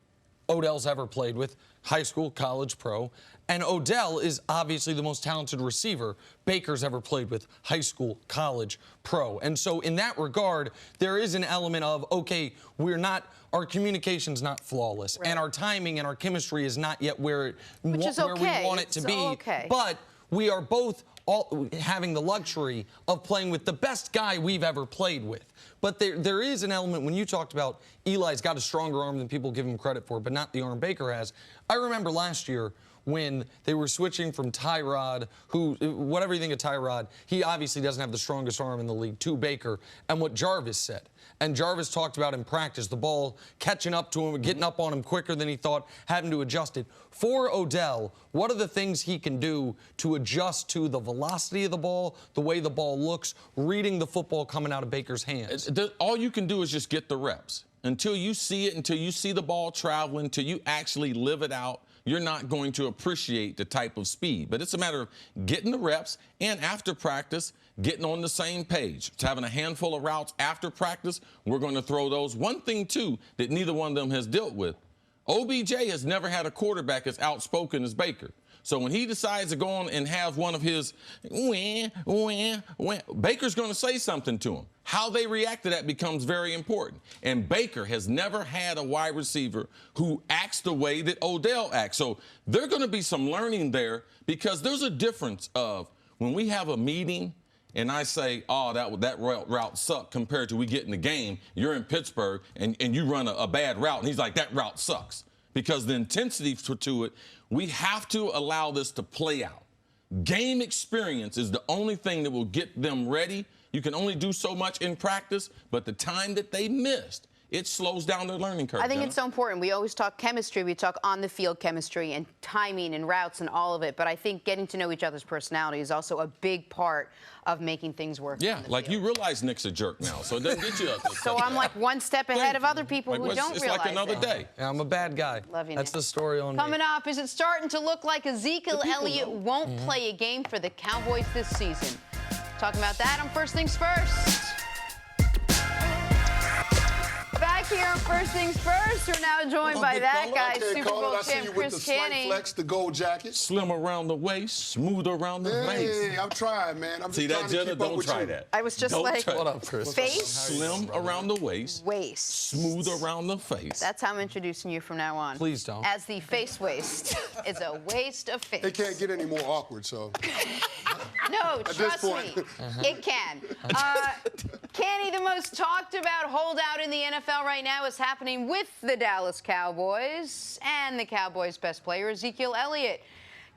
Odell's ever played with, high school, college, pro. And Odell is obviously the most talented receiver Baker's ever played with, high school, college, pro. And so in that regard, there is an element of, okay, our communication's not flawless, right, and our timing and our chemistry is not yet where we want it to be. Okay. But we are both having the luxury of playing with the best guy we've ever played with. But there is an element, when you talked about Eli's got a stronger arm than people give him credit for, but not the arm Baker has. I remember last year when they were switching from Tyrod, who, whatever you think of Tyrod, he obviously doesn't have the strongest arm in the league, to Baker, and what Jarvis said. And Jarvis talked about in practice, the ball catching up to him, getting up on him quicker than he thought, having to adjust it. For Odell, what are the things he can do to adjust to the velocity of the ball, the way the ball looks, reading the football coming out of Baker's hands? All you can do is just get the reps. Until you see it, until you see the ball traveling, until you actually live it out, you're not going to appreciate the type of speed. But it's a matter of getting the reps, and after practice, getting on the same page. It's having a handful of routes after practice. We're going to throw those. One thing, too, that neither one of them has dealt with, OBJ has never had a quarterback as outspoken as Baker. So when he decides to go on and have one of his Baker's going to say something to him. How they react to that becomes very important. And Baker has never had a wide receiver who acts the way that Odell acts. So there's going to be some learning there, because there's a difference of when we have a meeting and I say, oh, that route sucked, compared to we get in the game, you're in Pittsburgh, and you run a bad route, and he's like, that route sucks. Because the intensity to it, we have to allow this to play out. Game experience is the only thing that will get them ready. You can only do so much in practice, but the time that they missed, it slows down their learning curve. I think it's so important. We always talk chemistry. We talk on-the-field chemistry and timing and routes and all of it. But I think getting to know each other's personality is also a big part of making things work. Yeah, like you realize Nick's a jerk now, so it doesn't get you up there. So I'm like one step ahead of other people who don't realize it. It's like another day. Yeah, I'm a bad guy. Love you, That's Nick. the story on me. Coming up, is it starting to look like Ezekiel Elliott won't play a game for the Cowboys this season? Talking about that on First Things First. Back here on First Things First, we're now joined by that guy, Super Bowl champ Cris. Flex, the gold jacket. Slim around the waist, smooth around the face. Hey, I'm trying, man. I'm See just that, trying to Jenna? keep up Don't with try you. that. I was just Don't like, try What up, Cris? face, Slim around the waist, smooth around the face. That's how I'm introducing you from now on. Please don't. As the face waist. It's a waste of face. It can't get any more awkward, so. No, this trust point. me, it can. Kenny, the most talked about holdout in the NFL right now is happening with the Dallas Cowboys and the Cowboys' best player, Ezekiel Elliott.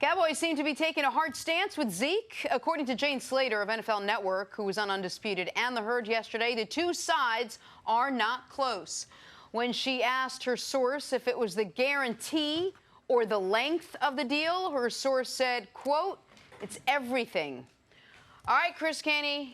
Cowboys seem to be taking a hard stance with Zeke. According to Jane Slater of NFL Network, who was on Undisputed and The Herd yesterday, the two sides are not close. When she asked her source if it was the guarantee or the length of the deal, her source said, quote, "It's everything." All right, Cris Canny,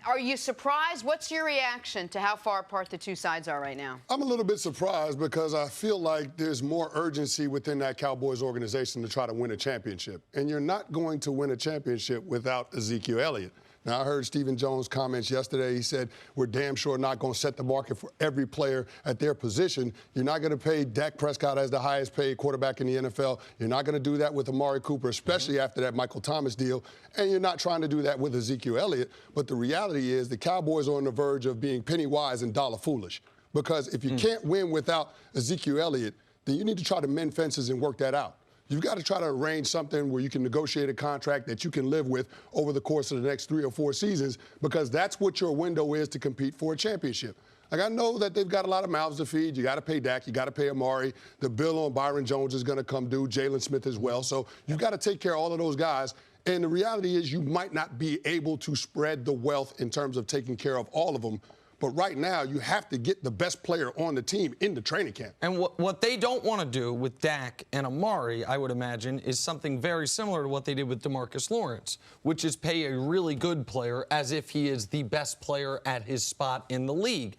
are you surprised? What's your reaction to how far apart the two sides are right now? I'm a little bit surprised because I feel like there's more urgency within that Cowboys organization to try to win a championship. And you're not going to win a championship without Ezekiel Elliott. Now, I heard Stephen Jones' comments yesterday. He said, we're damn sure not going to set the market for every player at their position. You're not going to pay Dak Prescott as the highest paid quarterback in the NFL. You're not going to do that with Amari Cooper, especially after that Michael Thomas deal. And you're not trying to do that with Ezekiel Elliott. But the reality is the Cowboys are on the verge of being penny wise and dollar foolish. Because if you can't win without Ezekiel Elliott, then you need to try to mend fences and work that out. You've got to try to arrange something where you can negotiate a contract that you can live with over the course of the next 3 or 4 seasons, because that's what your window is to compete for a championship. Like, I know that they've got a lot of mouths to feed. You got to pay Dak. You got to pay Amari. The bill on Byron Jones is going to come due. Jalen Smith as well. So you've got to take care of all of those guys. And the reality is you might not be able to spread the wealth in terms of taking care of all of them. But right now, you have to get the best player on the team in the training camp. And what they don't want to do with Dak and Amari, I would imagine, is something very similar to what they did with DeMarcus Lawrence, which is pay a really good player as if he is the best player at his spot in the league.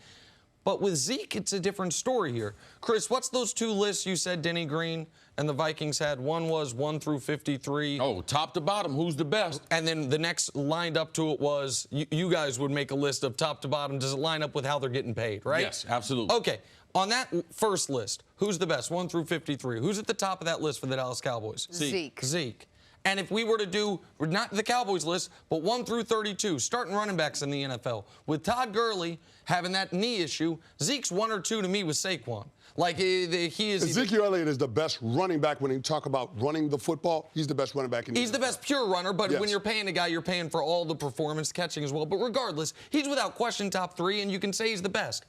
But with Zeke, it's a different story here. Chris, what's those 2 lists you said Denny Green and the Vikings had? One was 1 through 53. Oh, top to bottom, who's the best? And then the next lined up to it was, you guys would make a list of top to bottom. Does it line up with how they're getting paid, right? Yes, absolutely. Okay, on that first list, who's the best, 1 through 53? Who's at the top of that list for the Dallas Cowboys? Zeke. And if we were to do, not the Cowboys list, but 1 through 32, starting running backs in the NFL, with Todd Gurley having that knee issue, Zeke's 1 or 2 to me with Saquon. Like, he is... Ezekiel Elliott is the best running back when you talk about running the football. He's the best running back in the NFL. He's the best pure runner, but Yes. when you're paying a guy, you're paying for all the performance catching as well. But regardless, he's without question top 3, and you can say he's the best.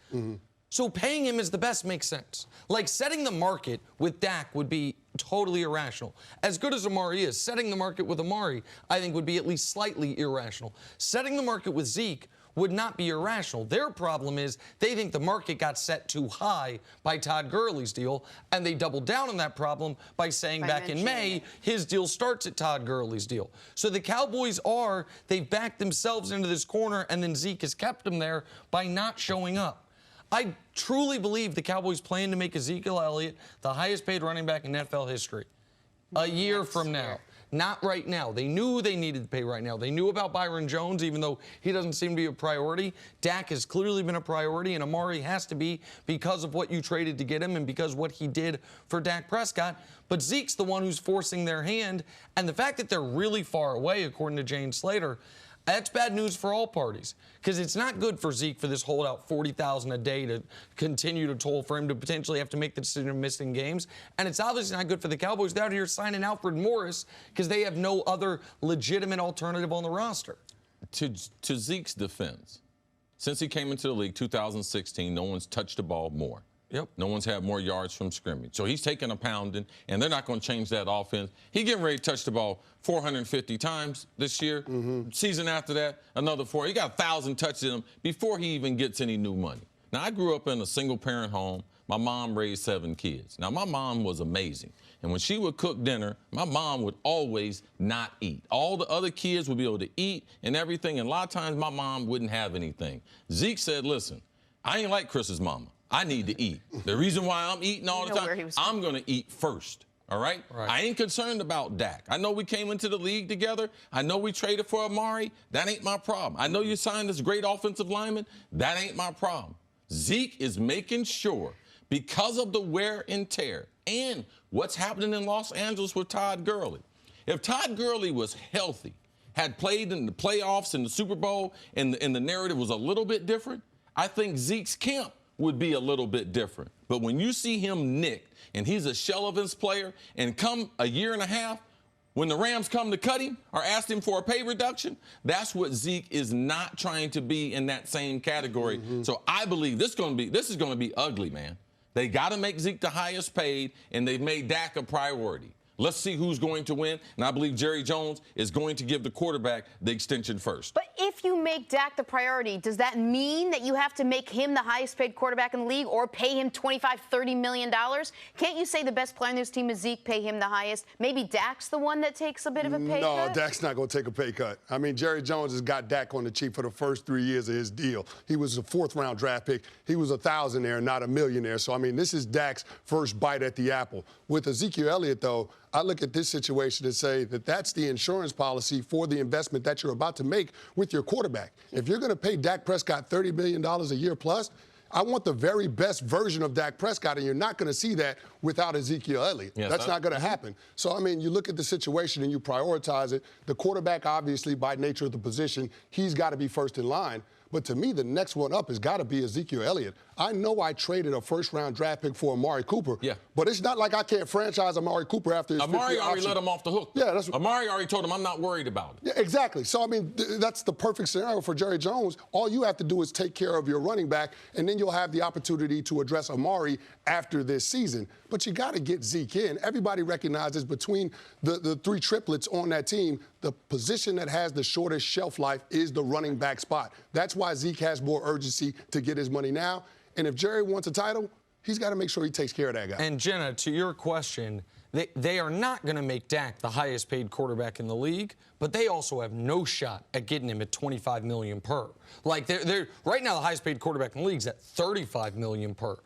So paying him as the best makes sense. Like, setting the market with Dak would be totally irrational. As good as Amari is, setting the market with Amari, I think, would be at least slightly irrational. Setting the market with Zeke would not be irrational. Their problem is they think the market got set too high by Todd Gurley's deal, and they doubled down on that problem by saying back in May, his deal starts at Todd Gurley's deal. So the Cowboys they've backed themselves into this corner, and then Zeke has kept them there by not showing up. I truly believe the Cowboys plan to make Ezekiel Elliott the highest paid running back in NFL history a year from now. Not right now. They knew they needed to pay right now. They knew about Byron Jones, even though he doesn't seem to be a priority. Dak has clearly been a priority, and Amari has to be because of what you traded to get him and because of what he did for Dak Prescott. But Zeke's the one who's forcing their hand, and the fact that they're really far away, according to Jane Slater, that's bad news for all parties, because it's not good for Zeke for this holdout $40,000 a day to continue to toll for him to potentially have to make the decision of missing games. And it's obviously not good for the Cowboys. They're out here signing Alfred Morris because they have no other legitimate alternative on the roster. To Zeke's defense, since he came into the league 2016, no one's touched the ball more. Yep. No one's had more yards from scrimmage. So he's taking a pounding, and they're not going to change that offense. He's getting ready to touch the ball 450 times this year. Season after that, another 4. He got 1,000 touches in him before he even gets any new money. Now, I grew up in a single-parent home. My mom raised 7 kids. Now, my mom was amazing. And when she would cook dinner, my mom would always not eat. All the other kids would be able to eat and everything, and a lot of times my mom wouldn't have anything. Zeke said, listen, I ain't like Chris's mama. I need to eat. The reason why I'm eating all the time, I'm going to eat first, all right? I ain't concerned about Dak. I know we came into the league together. I know we traded for Amari. That ain't my problem. I know you signed this great offensive lineman. That ain't my problem. Zeke is making sure, because of the wear and tear and what's happening in Los Angeles with Todd Gurley, if Todd Gurley was healthy, had played in the playoffs and the Super Bowl, and the narrative was a little bit different, I think Zeke's camp would be a little bit different. But when you see him nicked and he's a shell of his player, and come a year and a half, when the Rams come to cut him or ask him for a pay reduction, that's what Zeke is not trying to be in that same category. So I believe this is going to be ugly, man. They got to make Zeke the highest paid, and they've made Dak a priority. Let's see who's going to win. And I believe Jerry Jones is going to give the quarterback the extension first. But if you make Dak the priority, does that mean that you have to make him the highest paid quarterback in the league or pay him $25, $30 million? Can't you say the best player on this team is Zeke, pay him the highest? Maybe Dak's the one that takes a bit of a pay cut? No, Dak's not going to take a pay cut. I mean, Jerry Jones has got Dak on the cheap for the first 3 years of his deal. He was a 4th-round draft pick. He was a thousandaire, not a millionaire. So, I mean, this is Dak's first bite at the apple. With Ezekiel Elliott, though, I look at this situation and say that that's the insurance policy for the investment that you're about to make with your quarterback. If you're going to pay Dak Prescott $30 million a year plus, I want the very best version of Dak Prescott, and you're not going to see that without Ezekiel Elliott. Yes, That's not going to happen. So, I mean, you look at the situation and you prioritize it. The quarterback, obviously, by nature of the position, he's got to be first in line. But to me, the next one up has got to be Ezekiel Elliott. I know I traded a first-round draft pick for Amari Cooper, but it's not like I can't franchise Amari Cooper after his Amari already let him off the hook. Yeah, that's Amari already told him, I'm not worried about it. Yeah, exactly. So, I mean, that's the perfect scenario for Jerry Jones. All you have to do is take care of your running back, and then you'll have the opportunity to address Amari after this season. But you got to get Zeke in. Everybody recognizes between the three triplets on that team, the position that has the shortest shelf life is the running back spot. That's why Zeke has more urgency to get his money now. And if Jerry wants a title, he's got to make sure he takes care of that guy. And Jenna, to your question, they are not going to make Dak the highest paid quarterback in the league, but they also have no shot at getting him at $25 million per. Like they're right now the highest paid quarterback in the league is at $35 million per.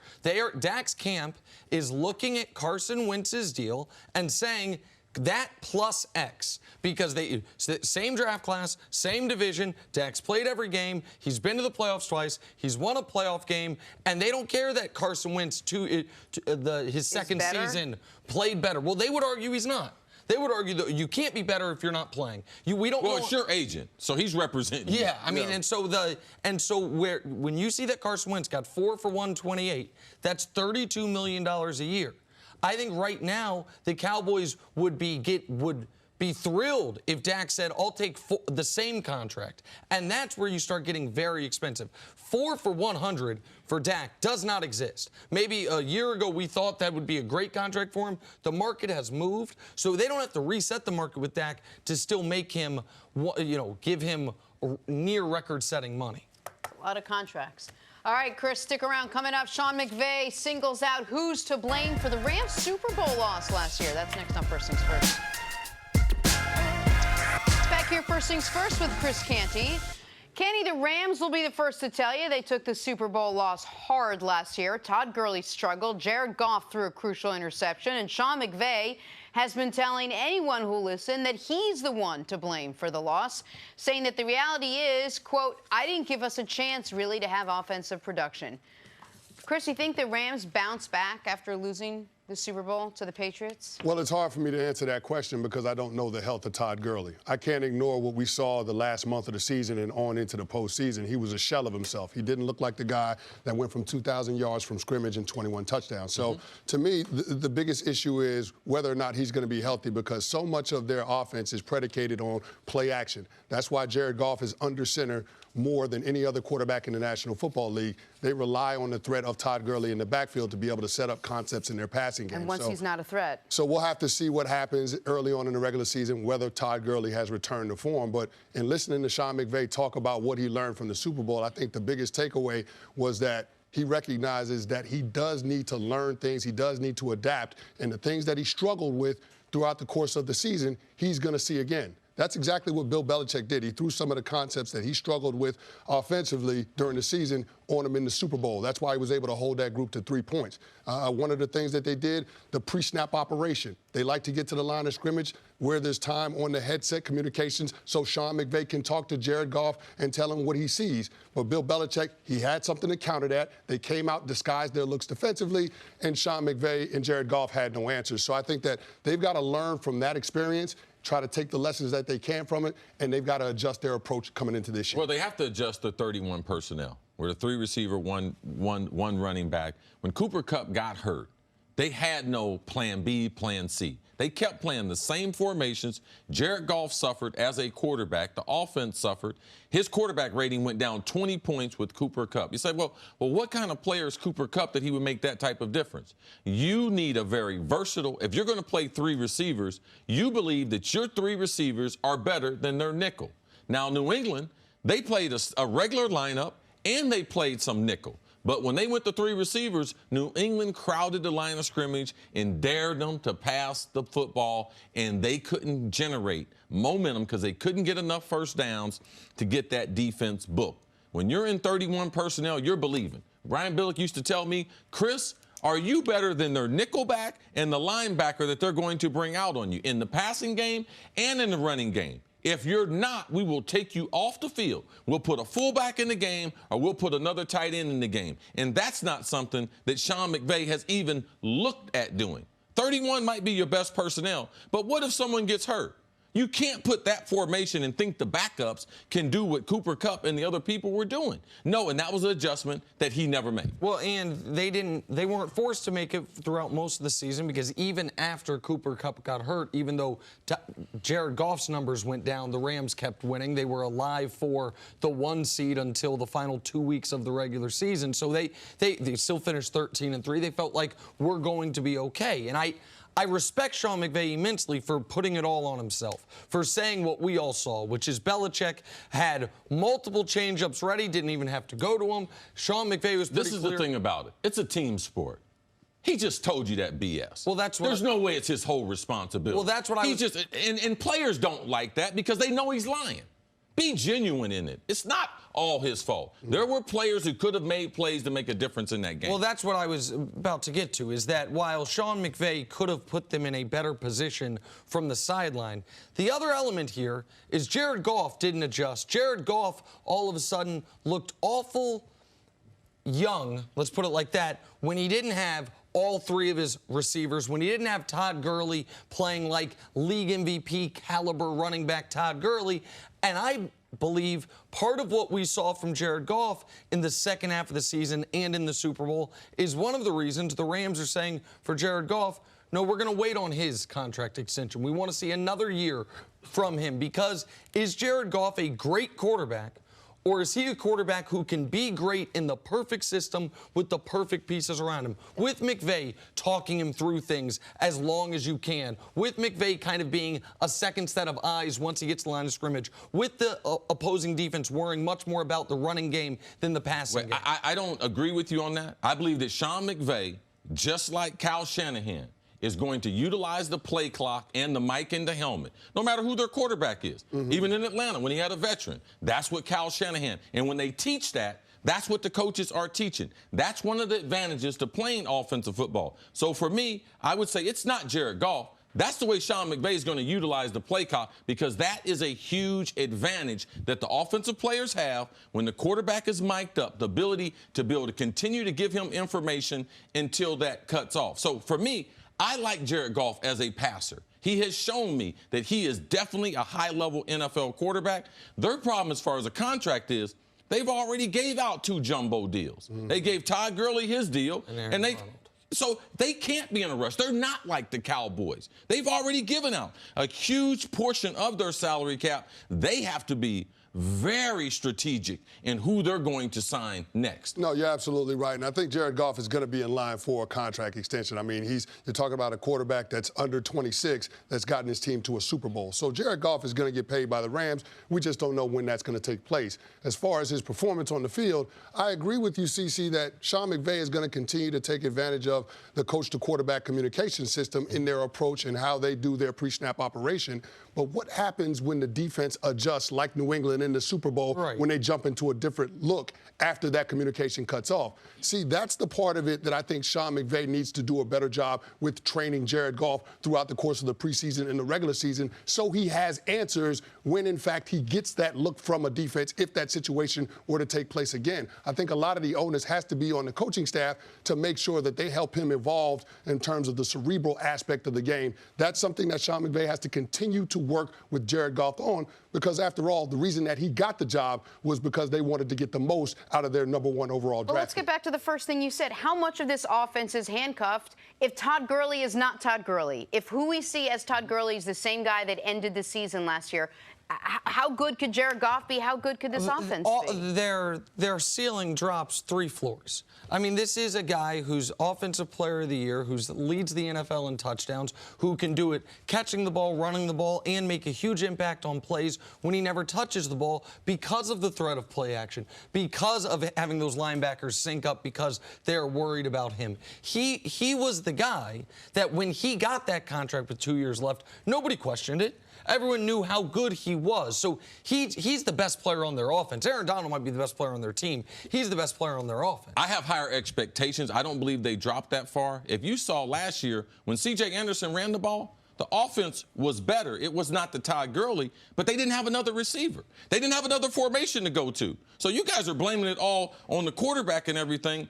Dak's camp is looking at Carson Wentz's deal and saying that plus X, because they same draft class, same division. Dak's played every game. He's been to the playoffs twice. He's won a playoff game, and they don't care that Carson Wentz his second season played better. Well, they would argue he's not. They would argue that you can't be better if you're not playing. We don't. Well, it's your agent, so he's representing you. Yeah, I mean, when you see that Carson Wentz got 4 for 128, that's $32 million a year. I think right now the Cowboys would be thrilled if Dak said, I'll take the same contract. And that's where you start getting very expensive. 4 for 100 for Dak does not exist. Maybe a year ago we thought that would be a great contract for him. The market has moved, so they don't have to reset the market with Dak to still make him, give him near record-setting money. A lot of contracts. All right, Cris, stick around. Coming up, Sean McVay singles out who's to blame for the Rams' Super Bowl loss last year. That's next on First Things First. Back here, First Things First with Cris Canty. Canty, the Rams will be the first to tell you they took the Super Bowl loss hard last year. Todd Gurley struggled. Jared Goff threw a crucial interception. And Sean McVay has been telling anyone who'll listen that he's the one to blame for the loss, saying that the reality is, quote, I didn't give us a chance really to have offensive production. Cris, you think the Rams bounce back after losing the Super Bowl to the Patriots? Well, it's hard for me to answer that question because I don't know the health of Todd Gurley. I can't ignore what we saw the last month of the season and on into the postseason. He was a shell of himself. He didn't look like the guy that went from 2,000 yards from scrimmage and 21 touchdowns. So, to me, the biggest issue is whether or not he's going to be healthy because so much of their offense is predicated on play action. That's why Jared Goff is under center more than any other quarterback in the National Football League. They rely on the threat of Todd Gurley in the backfield to be able to set up concepts in their passing game. And once he's not a threat. So we'll have to see what happens early on in the regular season, whether Todd Gurley has returned to form. But in listening to Sean McVay talk about what he learned from the Super Bowl, I think the biggest takeaway was that he recognizes that he does need to learn things. He does need to adapt. And the things that he struggled with throughout the course of the season, he's going to see again. That's exactly what Bill Belichick did. He threw some of the concepts that he struggled with offensively during the season on him in the Super Bowl. That's why he was able to hold that group to 3 points. One of the things that they did, the pre-snap operation. They like to get to the line of scrimmage where there's time on the headset communications so Sean McVay can talk to Jared Goff and tell him what he sees. But Bill Belichick, he had something to counter that. They came out, disguised their looks defensively, and Sean McVay and Jared Goff had no answers. So I think that they've got to learn from that experience, try to take the lessons that they can from it, and they've got to adjust their approach coming into this year. Well, they have to adjust the 31 personnel. We're a 3 receiver, one running back. When Cooper Kupp got hurt, they had no plan B, plan C. They kept playing the same formations. Jared Goff suffered as a quarterback. The offense suffered. His quarterback rating went down 20 points with Cooper Kupp. You say, well, what kind of player is Cooper Kupp that he would make that type of difference? You need a very versatile, if you're going to play 3 receivers, you believe that your 3 receivers are better than their nickel. Now, New England, they played a regular lineup and they played some nickel. But when they went to 3 receivers, New England crowded the line of scrimmage and dared them to pass the football, and they couldn't generate momentum because they couldn't get enough first downs to get that defense booked. When you're in 31 personnel, you're believing. Brian Billick used to tell me, Cris, Are you better than their nickelback and the linebacker that they're going to bring out on you in the passing game and in the running game? If you're not, we will take you off the field. We'll put a fullback in the game, or we'll put another tight end in the game. And that's not something that Sean McVay has even looked at doing. 31 might be your best personnel, but what if someone gets hurt? You can't put that formation and think the backups can do what Cooper Kupp and the other people were doing. No, and that was an adjustment that he never made. Well, and they weren't forced to make it throughout most of the season, because even after Cooper Kupp got hurt, even though Jared Goff's numbers went down, the Rams kept winning. They were alive for the 1 seed until the final 2 weeks of the regular season. So they still finished 13-3. They felt like we're going to be okay. And I respect Sean McVay immensely for putting it all on himself, for saying what we all saw, which is Belichick had multiple change-ups ready, didn't even have to go to them. Sean McVay was pretty clear. This is the thing about it. It's a team sport. He just told you that BS. Well, that's what There's no way it's his whole responsibility. Well, that's what I was... And players don't like that because they know he's lying. Be genuine in it. It's not all his fault. There were players who could have made plays to make a difference in that game. Well, that's what I was about to get to, is that while Sean McVay could have put them in a better position from the sideline, the other element here is Jared Goff didn't adjust. Jared Goff all of a sudden looked awful young, let's put it like that, when he didn't have all three of his receivers, when he didn't have Todd Gurley playing like league MVP caliber running back Todd Gurley. And I believe part of what we saw from Jared Goff in the second half of the season and in the Super Bowl is one of the reasons the Rams are saying for Jared Goff, no, we're going to wait on his contract extension. We want to see another year from him, because is Jared Goff a great quarterback, or is he a quarterback who can be great in the perfect system with the perfect pieces around him? With McVay talking him through things as long as you can. With McVay kind of being a second set of eyes once he gets the line of scrimmage. With the opposing defense worrying much more about the running game than the passing game. I don't agree with you on that. I believe that Sean McVay, just like Kyle Shanahan, is going to utilize the play clock and the mic and the helmet, no matter who their quarterback is. Even in Atlanta, when he had a veteran, that's what Kyle Shanahan. And when they teach that, that's what the coaches are teaching. That's one of the advantages to playing offensive football. So for me, I would say it's not Jared Goff. That's the way Sean McVay is going to utilize the play clock, because that is a huge advantage that the offensive players have when the quarterback is mic'd up, the ability to be able to continue to give him information until that cuts off. So for me, I like Jared Goff as a passer. He has shown me that he is definitely a high-level NFL quarterback. Their problem as far as a contract is they've already gave out 2 jumbo deals. They gave Todd Gurley his deal, so they can't be in a rush. They're not like the Cowboys. They've already given out a huge portion of their salary cap. They have to be very strategic in who they're going to sign next. No, you're absolutely right. And I think Jared Goff is going to be in line for a contract extension. I mean, you're talking about a quarterback that's under 26 that's gotten his team to a Super Bowl. So Jared Goff is going to get paid by the Rams. We just don't know when that's going to take place. As far as his performance on the field, I agree with you, CC, that Sean McVay is going to continue to take advantage of the coach-to-quarterback communication system in their approach and how they do their pre-snap operation. But what happens when the defense adjusts, like New England in the Super Bowl, when they jump into a different look after that communication cuts off? See, that's the part of it that I think Sean McVay needs to do a better job with, training Jared Goff throughout the course of the preseason and the regular season, so he has answers when, in fact, he gets that look from a defense if that situation were to take place again. I think a lot of the onus has to be on the coaching staff to make sure that they help him evolve in terms of the cerebral aspect of the game. That's something that Sean McVay has to continue to work with Jared Goff on, because after all, the reason that he got the job was because they wanted to get the most out of their #1 overall draft. Well, let's get back to the first thing you said. How much of this offense is handcuffed if Todd Gurley is not Todd Gurley? If who we see as Todd Gurley is the same guy that ended the season last year, how good could Jared Goff be? How good could this offense be? Their ceiling drops 3 floors. I mean, this is a guy who's Offensive Player of the Year, who leads the NFL in touchdowns, who can do it catching the ball, running the ball, and make a huge impact on plays when he never touches the ball because of the threat of play action, because of having those linebackers sync up because they're worried about him. He was the guy that when he got that contract with 2 years left, nobody questioned it. Everyone knew how good he was. So he's the best player on their offense. Aaron Donald might be the best player on their team. He's the best player on their offense. I have higher expectations. I don't believe they dropped that far. If you saw last year when C.J. Anderson ran the ball, the offense was better. It was not the Todd Gurley, but they didn't have another receiver. They didn't have another formation to go to. So you guys are blaming it all on the quarterback and everything.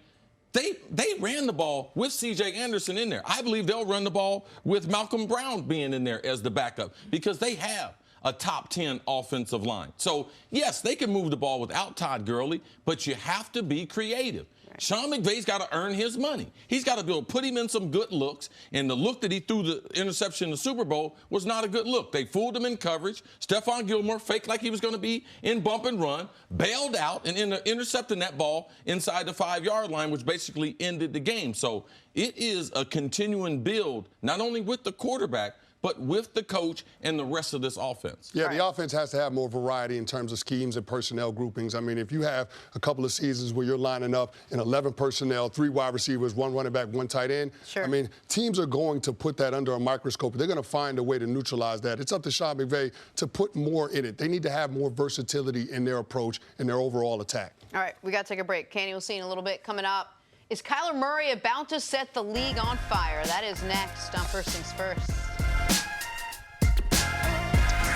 They ran the ball with C.J. Anderson in there. I believe they'll run the ball with Malcolm Brown being in there as the backup because they have a top 10 offensive line. So, yes, they can move the ball without Todd Gurley, but you have to be creative. Sean McVay's got to earn his money. He's got to be able to put him in some good looks, and the look that he threw the interception in the Super Bowl was not a good look. They fooled him in coverage. Stephon Gilmore faked like he was going to be in bump and run, bailed out, and intercepting that ball inside the 5-yard line, which basically ended the game. So it is a continuing build, not only with the quarterback, but with the coach and the rest of this offense. Yeah, the offense has to have more variety in terms of schemes and personnel groupings. I mean, if you have a couple of seasons where you're lining up in 11 personnel, 3 wide receivers, 1 running back, 1 tight end, I mean, teams are going to put that under a microscope. They're going to find a way to neutralize that. It's up to Sean McVay to put more in it. They need to have more versatility in their approach and their overall attack. All right, we got to take a break. Candy, we'll see you in a little bit. Coming up, is Kyler Murray about to set the league on fire? That is next on First Things First.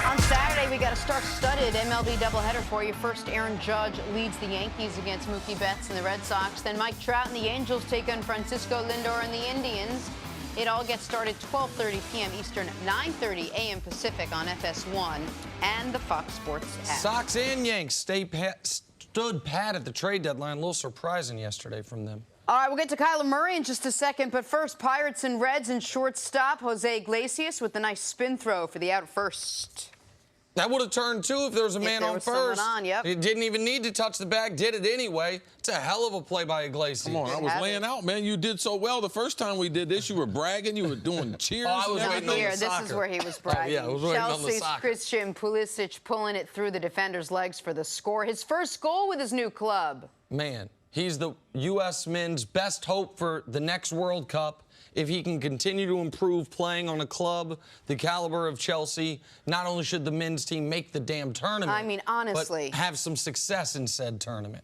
On Saturday, we got a star-studded MLB doubleheader for you. First, Aaron Judge leads the Yankees against Mookie Betts and the Red Sox. Then Mike Trout and the Angels take on Francisco Lindor and the Indians. It all gets started 12:30 p.m. Eastern, 9:30 a.m. Pacific on FS1 and the Fox Sports app. Sox and Yanks stood pat at the trade deadline. A little surprising yesterday from them. All right, we'll get to Kyler Murray in just a second, but first, Pirates and Reds and shortstop Jose Iglesias with a nice spin throw for the out first. That would have turned, too, if there was a man on first. Yep. He didn't even need to touch the bag, did it anyway. It's a hell of a play by Iglesias. Come on, I was laying out, man. You did so well the first time we did this. You were bragging. You were doing cheers. I was and waiting on the This soccer. is where he was bragging. Yeah, I was waiting on the Chelsea's soccer. Christian Pulisic pulling it through the defender's legs for the score. His first goal with his new club. Man, he's the U.S. men's best hope for the next World Cup. If he can continue to improve playing on a club the caliber of Chelsea, not only should the men's team make the damn tournament, I mean, honestly, but have some success in said tournament.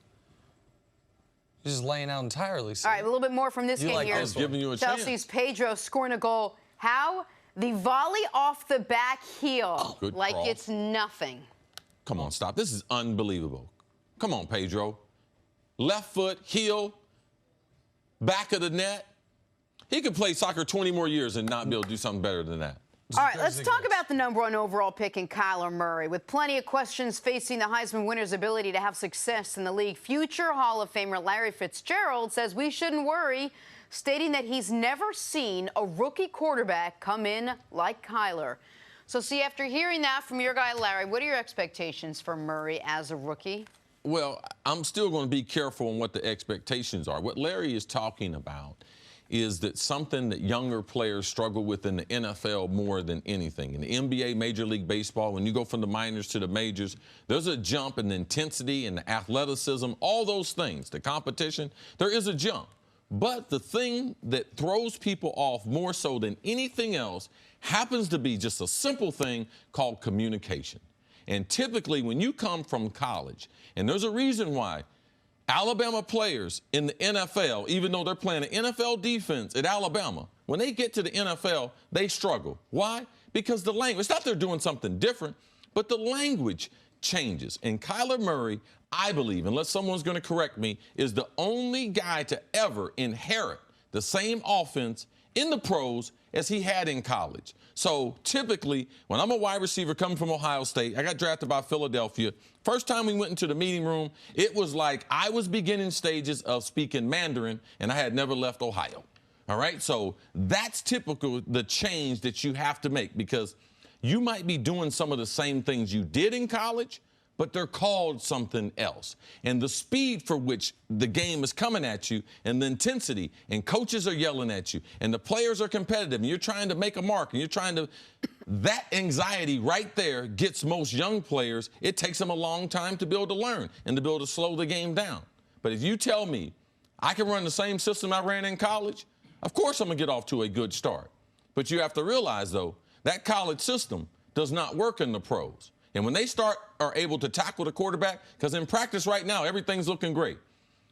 He's just laying out entirely. All right, a little bit more from this You game like here. this one? Giving you a Chelsea's chance. Pedro scoring a goal. How? The volley off the back heel, Good like cross. it's nothing. Come on, stop. This is unbelievable. Come on, Pedro. Left foot, heel, back of the net. He could play soccer 20 more years and not be able to do something better than that. All right, let's talk about the #1 overall pick in Kyler Murray. With plenty of questions facing the Heisman winner's ability to have success in the league, future Hall of Famer Larry Fitzgerald says we shouldn't worry, stating that he's never seen a rookie quarterback come in like Kyler. So, see, after hearing that from your guy, Larry, what are your expectations for Murray as a rookie? Well, I'm still going to be careful on what the expectations are. What Larry is talking about is that something that younger players struggle with in the NFL more than anything. In the NBA, Major League Baseball, when you go from the minors to the majors, there's a jump in the intensity and the athleticism, all those things, the competition, there is a jump. But the thing that throws people off more so than anything else happens to be just a simple thing called communication. And typically when you come from college, and there's a reason why Alabama players in the NFL, even though they're playing an NFL defense at Alabama, when they get to the NFL, they struggle. Why? Because the language, it's not they're doing something different, but the language changes. And Kyler Murray, I believe, unless someone's going to correct me, is the only guy to ever inherit the same offense in the pros as he had in college. So typically, when I'm a wide receiver coming from Ohio State, I got drafted by Philadelphia. First time we went into the meeting room, it was like I was beginning stages of speaking Mandarin, and I had never left Ohio. All right? So that's typical, the change that you have to make, because you might be doing some of the same things you did in college, but they're called something else. And the speed for which the game is coming at you and the intensity, and coaches are yelling at you, and the players are competitive, and you're trying to make a mark, and you're trying to, that anxiety right there gets most young players, it takes them a long time to be able to learn and to be able to slow the game down. But if you tell me I can run the same system I ran in college, of course I'm gonna get off to a good start. But you have to realize, though, that college system does not work in the pros. And when they are able to tackle the quarterback, because in practice right now, everything's looking great.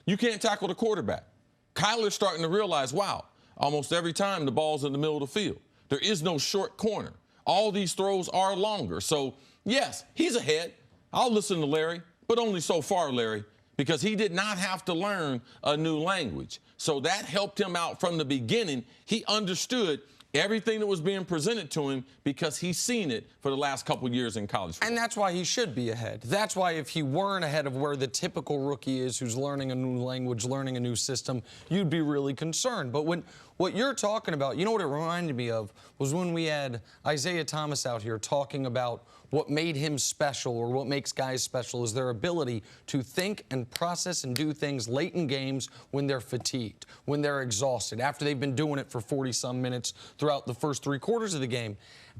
You can't tackle the quarterback. Kyler's starting to realize, wow, almost every time the ball's in the middle of the field. There is no short corner. All these throws are longer. So, yes, he's ahead. I'll listen to Larry, but only so far, Larry, because he did not have to learn a new language. So that helped him out from the beginning. He understood everything that was being presented to him because he's seen it for the last couple years in college football. And that's why he should be ahead. That's why if he weren't ahead of where the typical rookie is who's learning a new language, learning a new system, you'd be really concerned. But what you're talking about, you know what it reminded me of was when we had Isaiah Thomas out here talking about what made him special or what makes guys special is their ability to think and process and do things late in games when they're fatigued, when they're exhausted, after they've been doing it for 40-some minutes throughout the first 3 quarters of the game.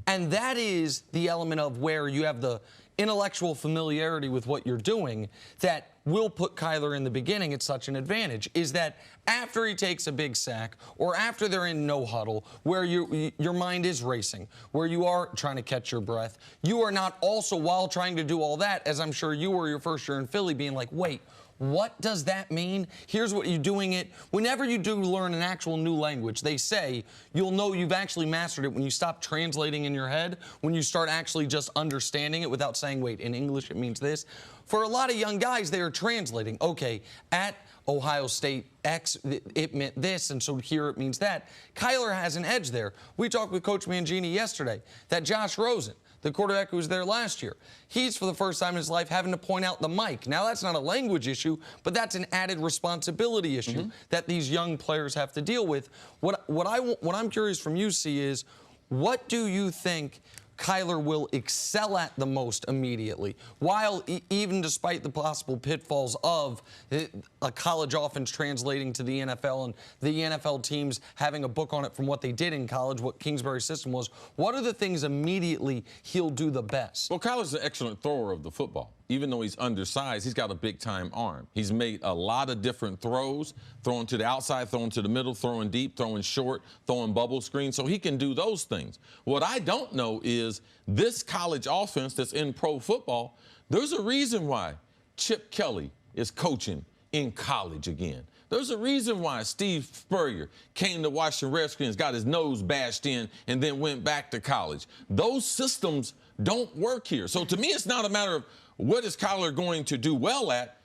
And that is the element of where you have the intellectual familiarity with what you're doing that will put Kyler in the beginning at such an advantage, is that after he takes a big sack or after they're in no huddle, where your mind is racing, where you are trying to catch your breath, you are not also, while trying to do all that, as I'm sure you were your first year in Philly, being like, wait, what does that mean? Here's what you're doing it. Whenever you do learn an actual new language, they say you'll know you've actually mastered it when you stop translating in your head, when you start actually just understanding it without saying, wait, in English it means this. For a lot of young guys, they are translating. Okay, at Ohio State, X, it meant this, and so here it means that. Kyler has an edge there. We talked with Coach Mangini yesterday that Josh Rosen, the quarterback who was there last year, he's for the first time in his life having to point out the mic. Now, that's not a language issue, but that's an added responsibility issue that these young players have to deal with. What I'm curious from you, C, is what do you think Kyler will excel at the most immediately, while even despite the possible pitfalls of a college offense translating to the NFL and the NFL teams having a book on it from what they did in college, what Kingsbury's system was, what are the things immediately he'll do the best? Well, Kyler's an excellent thrower of the football. Even though he's undersized, he's got a big-time arm. He's made a lot of different throws, throwing to the outside, throwing to the middle, throwing deep, throwing short, throwing bubble screen, so he can do those things. What I don't know is this college offense that's in pro football, there's a reason why Chip Kelly is coaching in college again. There's a reason why Steve Spurrier came to Washington Redskins, got his nose bashed in, and then went back to college. Those systems don't work here. So to me, it's not a matter of what is Kyler going to do well at?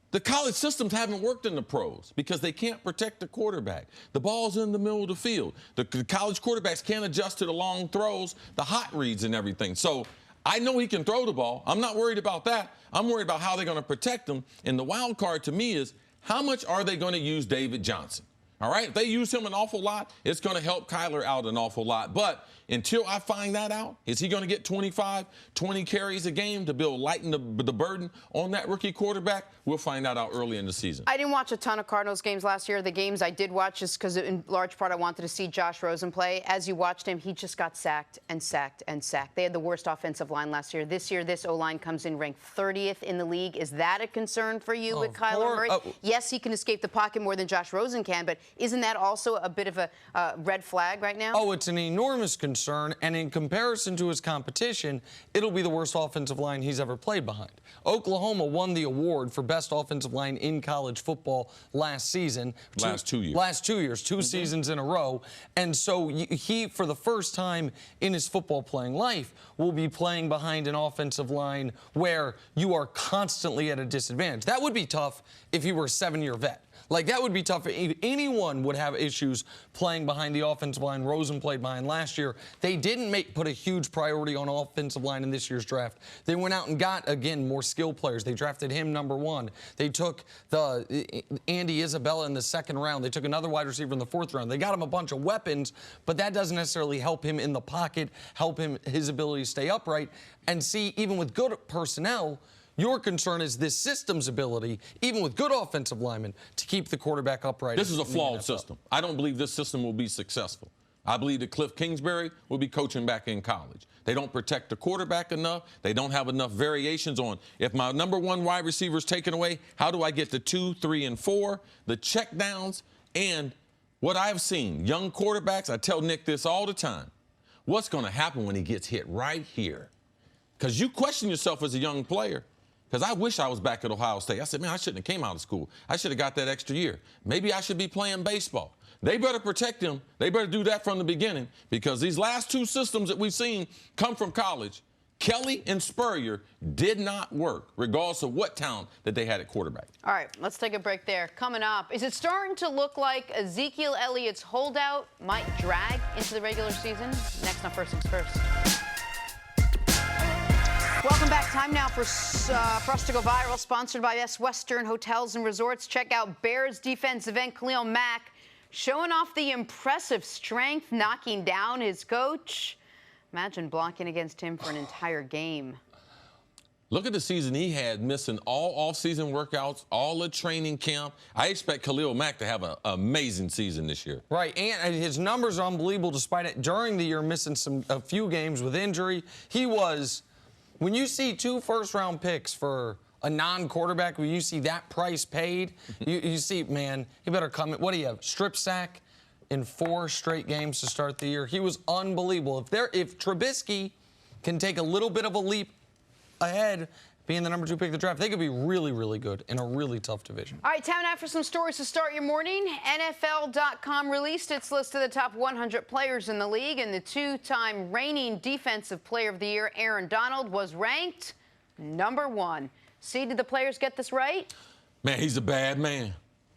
The college systems haven't worked in the pros because they can't protect the quarterback. The ball's in the middle of the field. The college quarterbacks can't adjust to the long throws, the hot reads and everything. So I know he can throw the ball. I'm not worried about that. I'm worried about how they're going to protect him. And the wild card to me is how much are they going to use David Johnson? All right, if they use him an awful lot, it's going to help Kyler out an awful lot. But until I find that out, is he going to get 25, 20 carries a game to lighten the burden on that rookie quarterback? We'll find that out early in the season. I didn't watch a ton of Cardinals games last year. The games I did watch just because in large part I wanted to see Josh Rosen play. As you watched him, he just got sacked and sacked and sacked. They had the worst offensive line last year. This year, this O-line comes in ranked 30th in the league. Is that a concern for you with Kyler Murray? Yes, he can escape the pocket more than Josh Rosen can, but isn't that also a bit of a red flag right now? Oh, it's an enormous concern, and in comparison to his competition, it'll be the worst offensive line he's ever played behind. Oklahoma won the award for best offensive line in college football last season. Last 2 years. Last 2 years, two seasons in a row. And so he, for the first time in his football playing life, will be playing behind an offensive line where you are constantly at a disadvantage. That would be tough if he were a 7-year vet. Like, that would be tough. Anyone would have issues playing behind the offensive line Rosen played behind last year. They didn't put a huge priority on offensive line in this year's draft. They went out and got, again, more skill players. They drafted him #1. They took Andy Isabella in the 2nd round. They took another wide receiver in the 4th round. They got him a bunch of weapons, but that doesn't necessarily help him in the pocket, help him his ability to stay upright. And see, even with good personnel, your concern is this system's ability, even with good offensive linemen, to keep the quarterback upright. This is a flawed system. I don't believe this system will be successful. I believe that Cliff Kingsbury will be coaching back in college. They don't protect the quarterback enough. They don't have enough variations on, if my #1 wide receiver is taken away, how do I get to 2, 3, and 4? The check downs and what I've seen, young quarterbacks, I tell Nick this all the time, what's going to happen when he gets hit right here? Because you question yourself as a young player. Because I wish I was back at Ohio State. I said, man, I shouldn't have came out of school. I should have got that extra year. Maybe I should be playing baseball. They better protect him. They better do that from the beginning, because these last two systems that we've seen come from college, Kelly and Spurrier, did not work, regardless of what talent that they had at quarterback. All right, let's take a break there. Coming up, is it starting to look like Ezekiel Elliott's holdout might drag into the regular season? Next on First Things First. Welcome back. Time now for us to go viral, sponsored by Best Western Hotels and Resorts. Check out Bears defensive end Khalil Mack showing off the impressive strength, knocking down his coach. Imagine blocking against him for an entire game. Look at the season he had, missing all off-season workouts, all the training camp. I expect Khalil Mack to have an amazing season this year. Right, and his numbers are unbelievable despite it during the year missing a few games with injury. He was, when you see 2 first-round picks for a non-quarterback, when you see that price paid, you see, man, he better come in. What do you have? Strip sack in 4 straight games to start the year. He was unbelievable. If Trubisky can take a little bit of a leap ahead, being the number 2 pick of the draft, they could be really, really good in a really tough division. All right, time now for some stories to start your morning. NFL.com released its list of the top 100 players in the league, and the 2-time reigning Defensive Player of the Year, Aaron Donald, was ranked number 1. See, did the players get this right? Man, he's a bad man.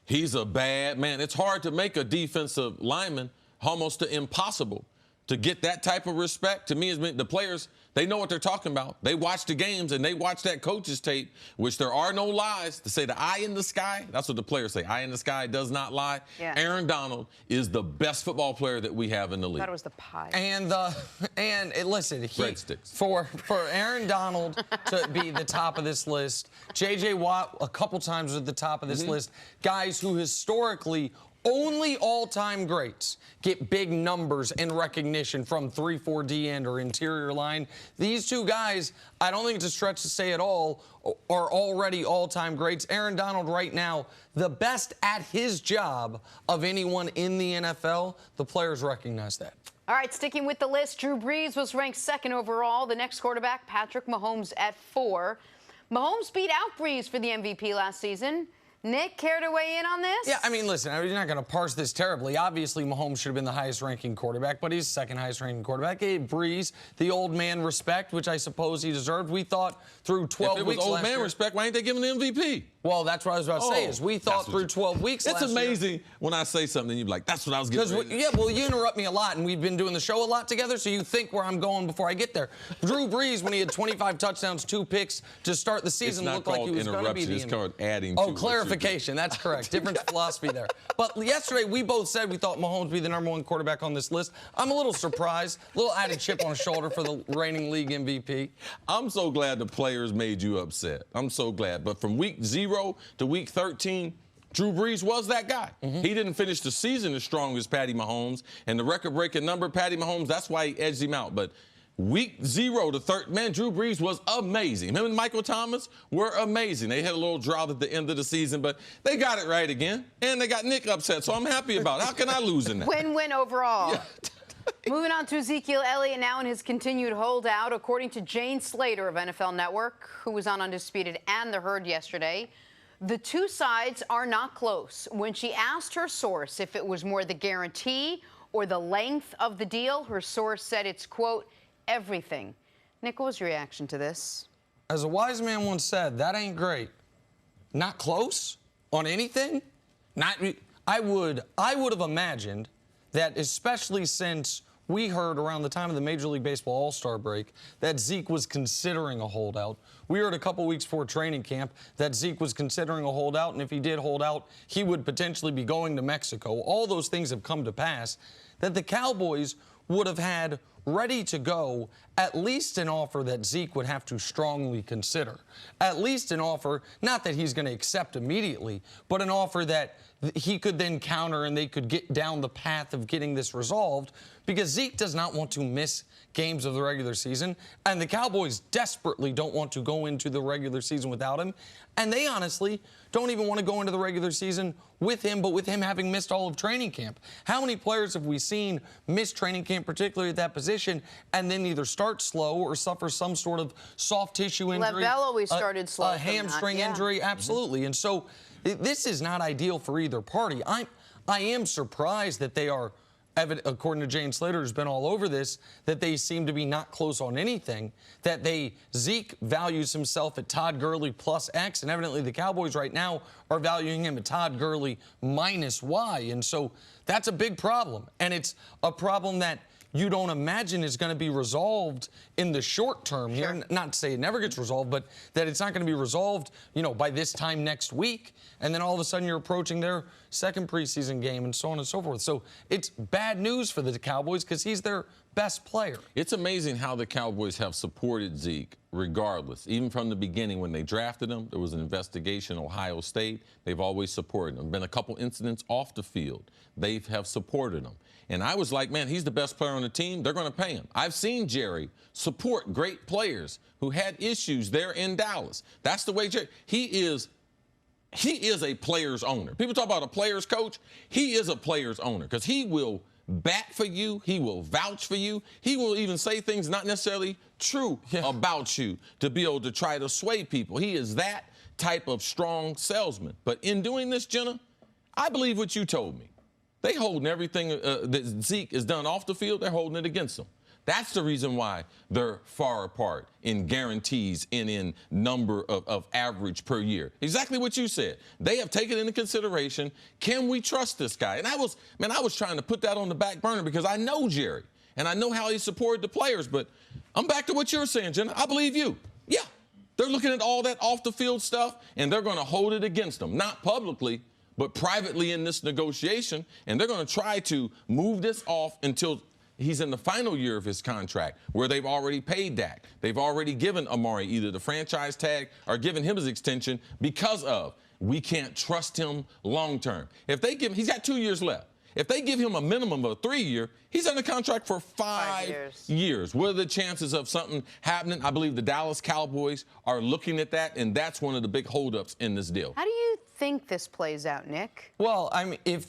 He's a bad man. It's hard to make a defensive lineman almost impossible. To get that type of respect, to me, has been the players, they know what they're talking about. They watch the games, and they watch that coach's tape, which there are no lies. To say the eye in the sky, that's what the players say. Eye in the sky does not lie. Yeah. Aaron Donald is the best football player that we have in the league. I thought it was the pie. Listen, Breadsticks. For Aaron Donald to be the top of this list, J.J. Watt a couple times was at the top of this list, guys who historically only all-time greats get big numbers and recognition from 3-4 end or interior line. These 2 guys, I don't think it's a stretch to say at all, are already all-time greats. Aaron Donald right now, the best at his job of anyone in the NFL. The players recognize that. All right, sticking with the list, Drew Brees was ranked 2nd overall. The next quarterback, Patrick Mahomes, at 4. Mahomes beat out Brees for the MVP last season. Nick, care to weigh in on this? Yeah, I mean, listen, you're not going to parse this terribly. Obviously, Mahomes should have been the highest-ranking quarterback, but he's 2nd highest-ranking quarterback. Gave Brees the old man respect, which I suppose he deserved. We thought through 12 weeks If it was old man respect, why ain't they giving the MVP? Well, that's what I was about to say, is we thought through 12 weeks last year. It's amazing when I say something, you're like, that's what I was getting ready. Yeah, well, you interrupt me a lot, and we've been doing the show a lot together, so you think where I'm going before I get there. Drew Brees, when he had 25 touchdowns, 2 picks to start the season, looked like he was going to be the It's called adding to. Oh, clarification. That's correct. Different philosophy there. But yesterday, we both said we thought Mahomes would be the number 1 quarterback on this list. I'm a little surprised. A little added chip on his shoulder for the reigning league MVP. I'm so glad the players made you upset. I'm so glad. But from week 0 to week 13, Drew Brees was that guy. He didn't finish the season as strong as Patty Mahomes. And the record-breaking number, Patty Mahomes, that's why he edged him out. But week 0 to 13, man, Drew Brees was amazing. Him and Michael Thomas were amazing. They had a little drought at the end of the season, but they got it right again. And they got Nick upset, so I'm happy about it. How can I lose in that? Win-win overall. Yeah. Moving on to Ezekiel Elliott now in his continued holdout. According to Jane Slater of NFL Network, who was on Undisputed and The Herd yesterday, the 2 sides are not close. When she asked her source if it was more the guarantee or the length of the deal, her source said it's, quote, everything. Nick, what was your reaction to this? As a wise man once said, that ain't great. Not close on anything? I would have imagined that, especially since we heard around the time of the Major League Baseball All-Star break that Zeke was considering a holdout. We heard a couple weeks before training camp that Zeke was considering a holdout, and if he did hold out, he would potentially be going to Mexico. All those things have come to pass, that the Cowboys would have had ready to go at least an offer that Zeke would have to strongly consider. At least an offer, not that he's going to accept immediately, but an offer that he could then counter and they could get down the path of getting this resolved, because Zeke does not want to miss games of the regular season, and the Cowboys desperately don't want to go into the regular season without him, and they honestly don't even want to go into the regular season with him, but with him having missed all of training camp. How many players have we seen miss training camp, particularly at that position, and then either start start slow or suffer some sort of soft tissue injury. Le'Veon always started slow. A hamstring injury, absolutely. And so this is not ideal for either party. I am surprised that they are, according to Jane Slater, who's been all over this, that they seem to be not close on anything, that Zeke values himself at Todd Gurley plus X, and evidently the Cowboys right now are valuing him at Todd Gurley minus Y. And so that's a big problem. And it's a problem that you don't imagine is going to be resolved in the short term here. Not to say it never gets resolved, but that it's not going to be resolved, by this time next week. And then all of a sudden you're approaching their second preseason game and so on and so forth. So it's bad news for the Cowboys because he's their best player. It's amazing how the Cowboys have supported Zeke regardless. Even from the beginning when they drafted him, there was an investigation in Ohio State. They've always supported him. Been a couple incidents off the field. They have supported him. And I was like, man, he's the best player on the team. They're going to pay him. I've seen Jerry support great players who had issues there in Dallas. That's the way Jerry, he is a player's owner. People talk about a player's coach. He is a player's owner because he will bat for you. He will vouch for you. He will even say things not necessarily true about you to be able to try to sway people. He is that type of strong salesman. But in doing this, Jenna, I believe what you told me. They holding everything that Zeke has done off the field, they're holding it against him. That's the reason why they're far apart in guarantees and in number of average per year. Exactly what you said. They have taken into consideration, can we trust this guy? And I was trying to put that on the back burner because I know Jerry, and I know how he supported the players, but I'm back to what you're saying, Jenna. I believe you. Yeah, they're looking at all that off-the-field stuff, and they're going to hold it against them, not publicly, but privately in this negotiation, and they're going to try to move this off until he's in the final year of his contract, where they've already paid Dak. They've already given Amari either the franchise tag or given him his extension because of we can't trust him long term. If they give him, he's got 2 years left. If they give him a minimum of a 3-year, he's under contract for 5 years. What are the chances of something happening? I believe the Dallas Cowboys are looking at that, and that's one of the big holdups in this deal. How do you think this plays out, Nick? Well, I mean, if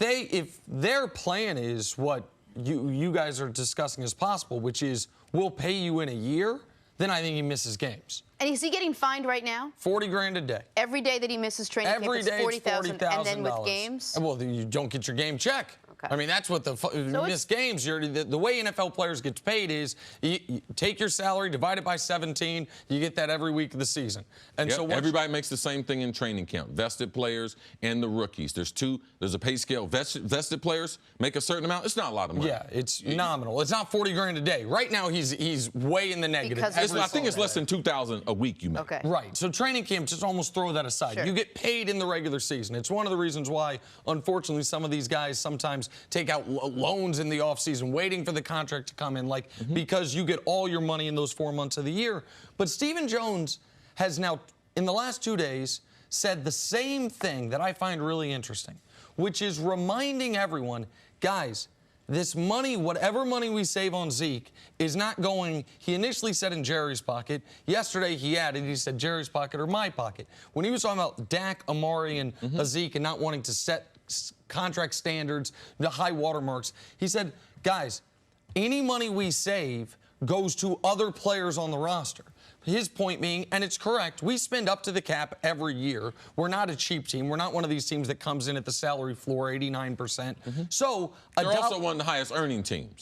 their plan is what you guys are discussing as possible, which is we'll pay you in a year, then I think he misses games. And is he getting fined right now? $40,000 a day. Every day that he misses training camp, it's $40,000, and then with games? Well, you don't get your game check. Okay. I mean, that's what you miss games. The way NFL players get paid is you take your salary, divide it by 17, you get that every week of the season. And so everybody makes the same thing in training camp. Vested players and the rookies. There's a pay scale. Vested players make a certain amount. It's not a lot of money. Yeah, it's nominal. It's not $40,000 a day. Right now, he's way in the negative. I think it's less than $2,000 a week you make. Okay. Right. So training camp, just almost throw that aside. Sure. You get paid in the regular season. It's one of the reasons why, unfortunately, some of these guys sometimes take out loans in the offseason, waiting for the contract to come in, because you get all your money in those 4 months of the year. But Stephen Jones has now, in the last 2 days, said the same thing that I find really interesting, which is reminding everyone, guys, this money, whatever money we save on Zeke, is not going, he initially said in Jerry's pocket. Yesterday he added, he said Jerry's pocket or my pocket. When he was talking about Dak, Amari, and Zeke and not wanting to set contract standards, the high watermarks, he said, guys, any money we save goes to other players on the roster. His point being, and it's correct, we spend up to the cap every year. We're not a cheap team. We're not one of these teams that comes in at the salary floor 89%. So they're also one of the highest earning teams.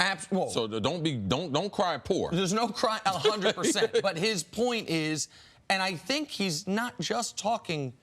So don't cry poor. There's no cry 100%. But his point is, and I think he's not just talking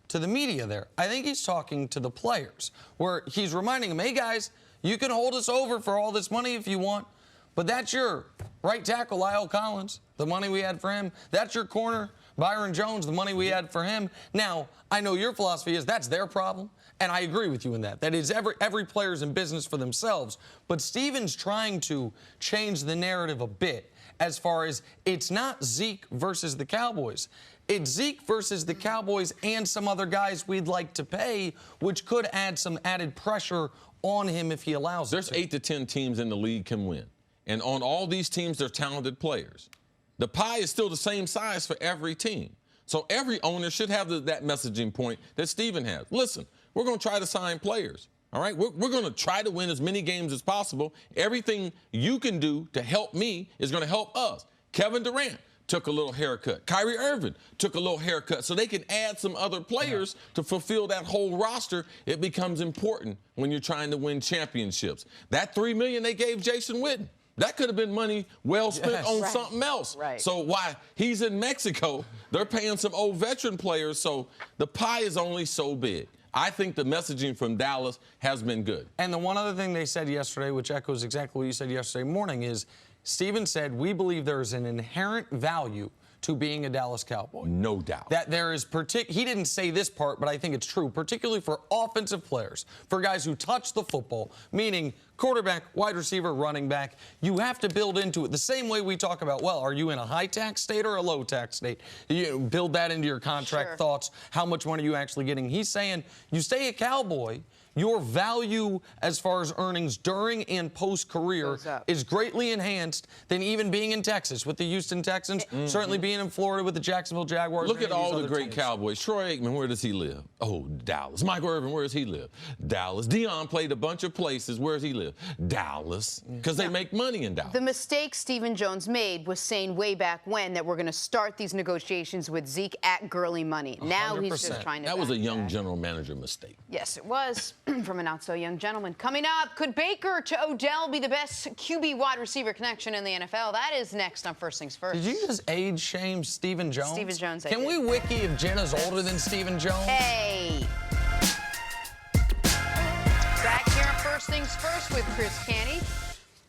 to the media there. I think he's talking to the players, where he's reminding them, hey guys, you can hold us over for all this money if you want. But that's your right tackle, Lyle Collins, the money we had for him. That's your corner, Byron Jones, the money we had for him. Now, I know your philosophy is that's their problem, and I agree with you in that. That is every player's in business for themselves. But Steven's trying to change the narrative a bit as far as it's not Zeke versus the Cowboys. It's Zeke versus the Cowboys and some other guys we'd like to pay, which could add some added pressure on him if he allows it. There's 8 to 10 teams in the league can win. And on all these teams, they're talented players. The pie is still the same size for every team. So every owner should have that messaging point that Steven has. Listen, we're going to try to sign players. All right? We're going to try to win as many games as possible. Everything you can do to help me is going to help us. Kevin Durant took a little haircut. Kyrie Irving took a little haircut. So they can add some other players to fulfill that whole roster. It becomes important when you're trying to win championships. That $3 million they gave Jason Witten, that could have been money well spent on something else. Right. So while he's in Mexico, they're paying some old veteran players. So the pie is only so big. I think the messaging from Dallas has been good. And the one other thing they said yesterday, which echoes exactly what you said yesterday morning, is Steven said, we believe there is an inherent value to being a Dallas Cowboy. No doubt. That there is he didn't say this part, but I think it's true, particularly for offensive players, for guys who touch the football, meaning quarterback, wide receiver, running back. You have to build into it the same way we talk about, well, are you in a high-tax state or a low-tax state? You build that into your contract thoughts. How much money are you actually getting? He's saying you stay a Cowboy, your value as far as earnings during and post-career is greatly enhanced than even being in Texas with the Houston Texans, certainly being in Florida with the Jacksonville Jaguars. Look at all the great Cowboys. Troy Aikman, where does he live? Oh, Dallas. Michael Irvin, where does he live? Dallas. Deion played a bunch of places. Where does he live? Dallas. Because they make money in Dallas. The mistake Stephen Jones made was saying way back when that we're going to start these negotiations with Zeke at Gurley money. Now 100%. He's just trying to That was a young general manager mistake. Yes, it was. From a not-so-young gentleman. Coming up, could Baker to Odell be the best QB wide receiver connection in the NFL? That is next on First Things First. Did you just age shame Stephen Jones? Stephen Jones, Can we wiki if Jenna's older than Stephen Jones? Hey! Back here on First Things First with Cris.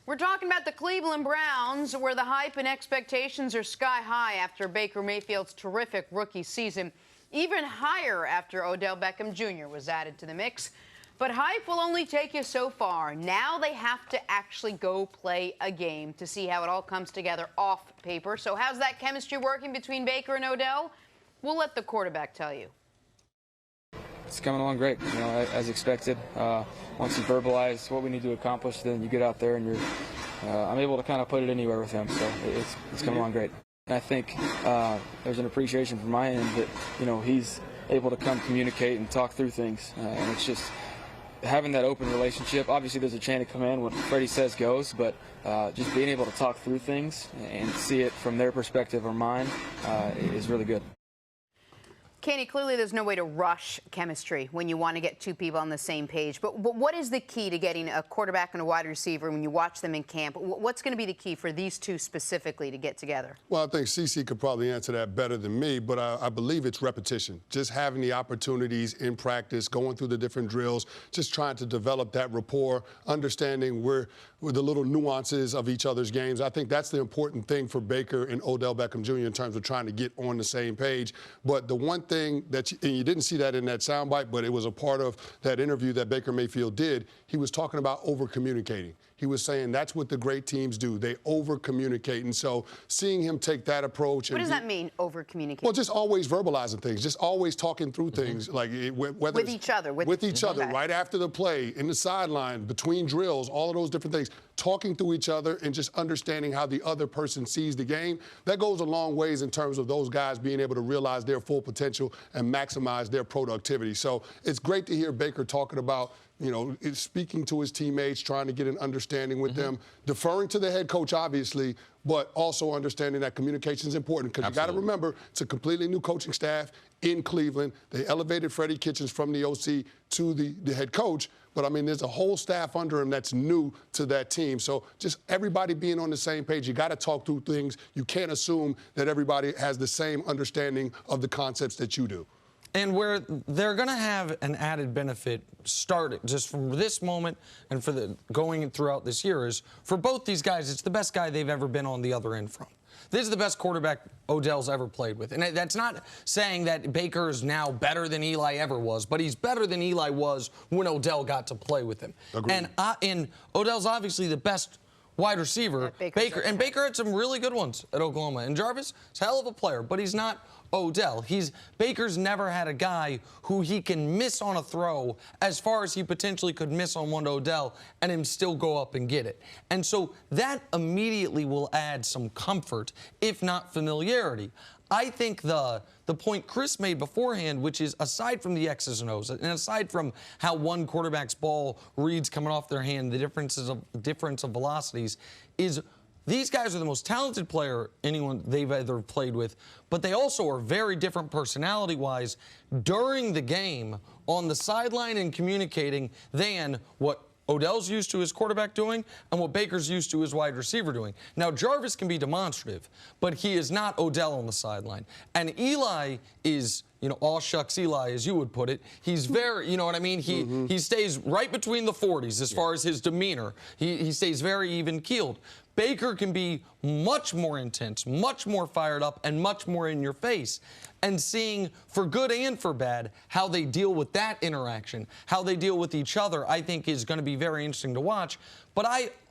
We're talking about the Cleveland Browns, where the hype and expectations are sky high after Baker Mayfield's terrific rookie season. Even higher after Odell Beckham Jr. was added to the mix. But hype will only take you so far. Now they have to actually go play a game to see how it all comes together off paper. So how's that chemistry working between Baker and Odell? We'll let the quarterback tell you. It's coming along great, as expected. Once you verbalize what we need to accomplish, then you get out there and I'm able to kind of put it anywhere with him. So it's coming along great. And I think there's an appreciation from my end that, he's able to come communicate and talk through things. And it's just having that open relationship. Obviously, there's a chain of command. What Freddie says goes, but just being able to talk through things and see it from their perspective or mine is really good. Kenny, clearly there's no way to rush chemistry when you want to get two people on the same page. But what is the key to getting a quarterback and a wide receiver when you watch them in camp? What's going to be the key for these two specifically to get together? Well, I think CC could probably answer that better than me, but I believe it's repetition. Just having the opportunities in practice, going through the different drills, just trying to develop that rapport, understanding where the little nuances of each other's games. I think that's the important thing for Baker and Odell Beckham Jr. in terms of trying to get on the same page. But the one thing that and you didn't see that in that soundbite, but it was a part of that interview that Baker Mayfield did. He was talking about over-communicating. He was saying that's what the great teams do. They over-communicate. And so seeing him take that approach. What does that mean, over-communicate? Well, just always verbalizing things, just always talking through things, like whether with each other. With each other, right after the play, in the sideline, between drills, all of those different things. Talking to each other and just understanding how the other person sees the game. That goes a long ways in terms of those guys being able to realize their full potential and maximize their productivity. So it's great to hear Baker talking about, speaking to his teammates, trying to get an understanding with them, deferring to the head coach, obviously, but also understanding that communication is important because you got to remember it's a completely new coaching staff in Cleveland. They elevated Freddie Kitchens from the OC to the head coach. But, there's a whole staff under him that's new to that team. So just everybody being on the same page, you got to talk through things. You can't assume that everybody has the same understanding of the concepts that you do. And where they're going to have an added benefit starting just from this moment and for the going throughout this year is for both these guys, it's the best guy they've ever been on the other end from. This is the best quarterback Odell's ever played with. And that's not saying that Baker is now better than Eli ever was, but he's better than Eli was when Odell got to play with him. Agreed. And Odell's obviously the best wide receiver. Baker had some really good ones at Oklahoma. And Jarvis is a hell of a player, but he's not Odell. Baker's never had a guy who he can miss on a throw as far as he potentially could miss on one to Odell and him still go up and get it. And so that immediately will add some comfort, if not familiarity. I think the point Cris made beforehand, which is aside from the X's and O's, and aside from how one quarterback's ball reads coming off their hand, the difference of velocities, is these guys are the most talented player anyone they've ever played with, but they also are very different personality-wise during the game on the sideline and communicating than what Odell's used to his quarterback doing and what Baker's used to his wide receiver doing. Now, Jarvis can be demonstrative, but he is not Odell on the sideline. And Eli is, all shucks Eli, as you would put it. He's very, you know what I mean? He stays right between the 40s as far as his demeanor. He stays very even-keeled. Baker can be much more intense, much more fired up, and much more in your face. And seeing, for good and for bad, how they deal with that interaction, how they deal with each other, I think is going to be very interesting to watch. But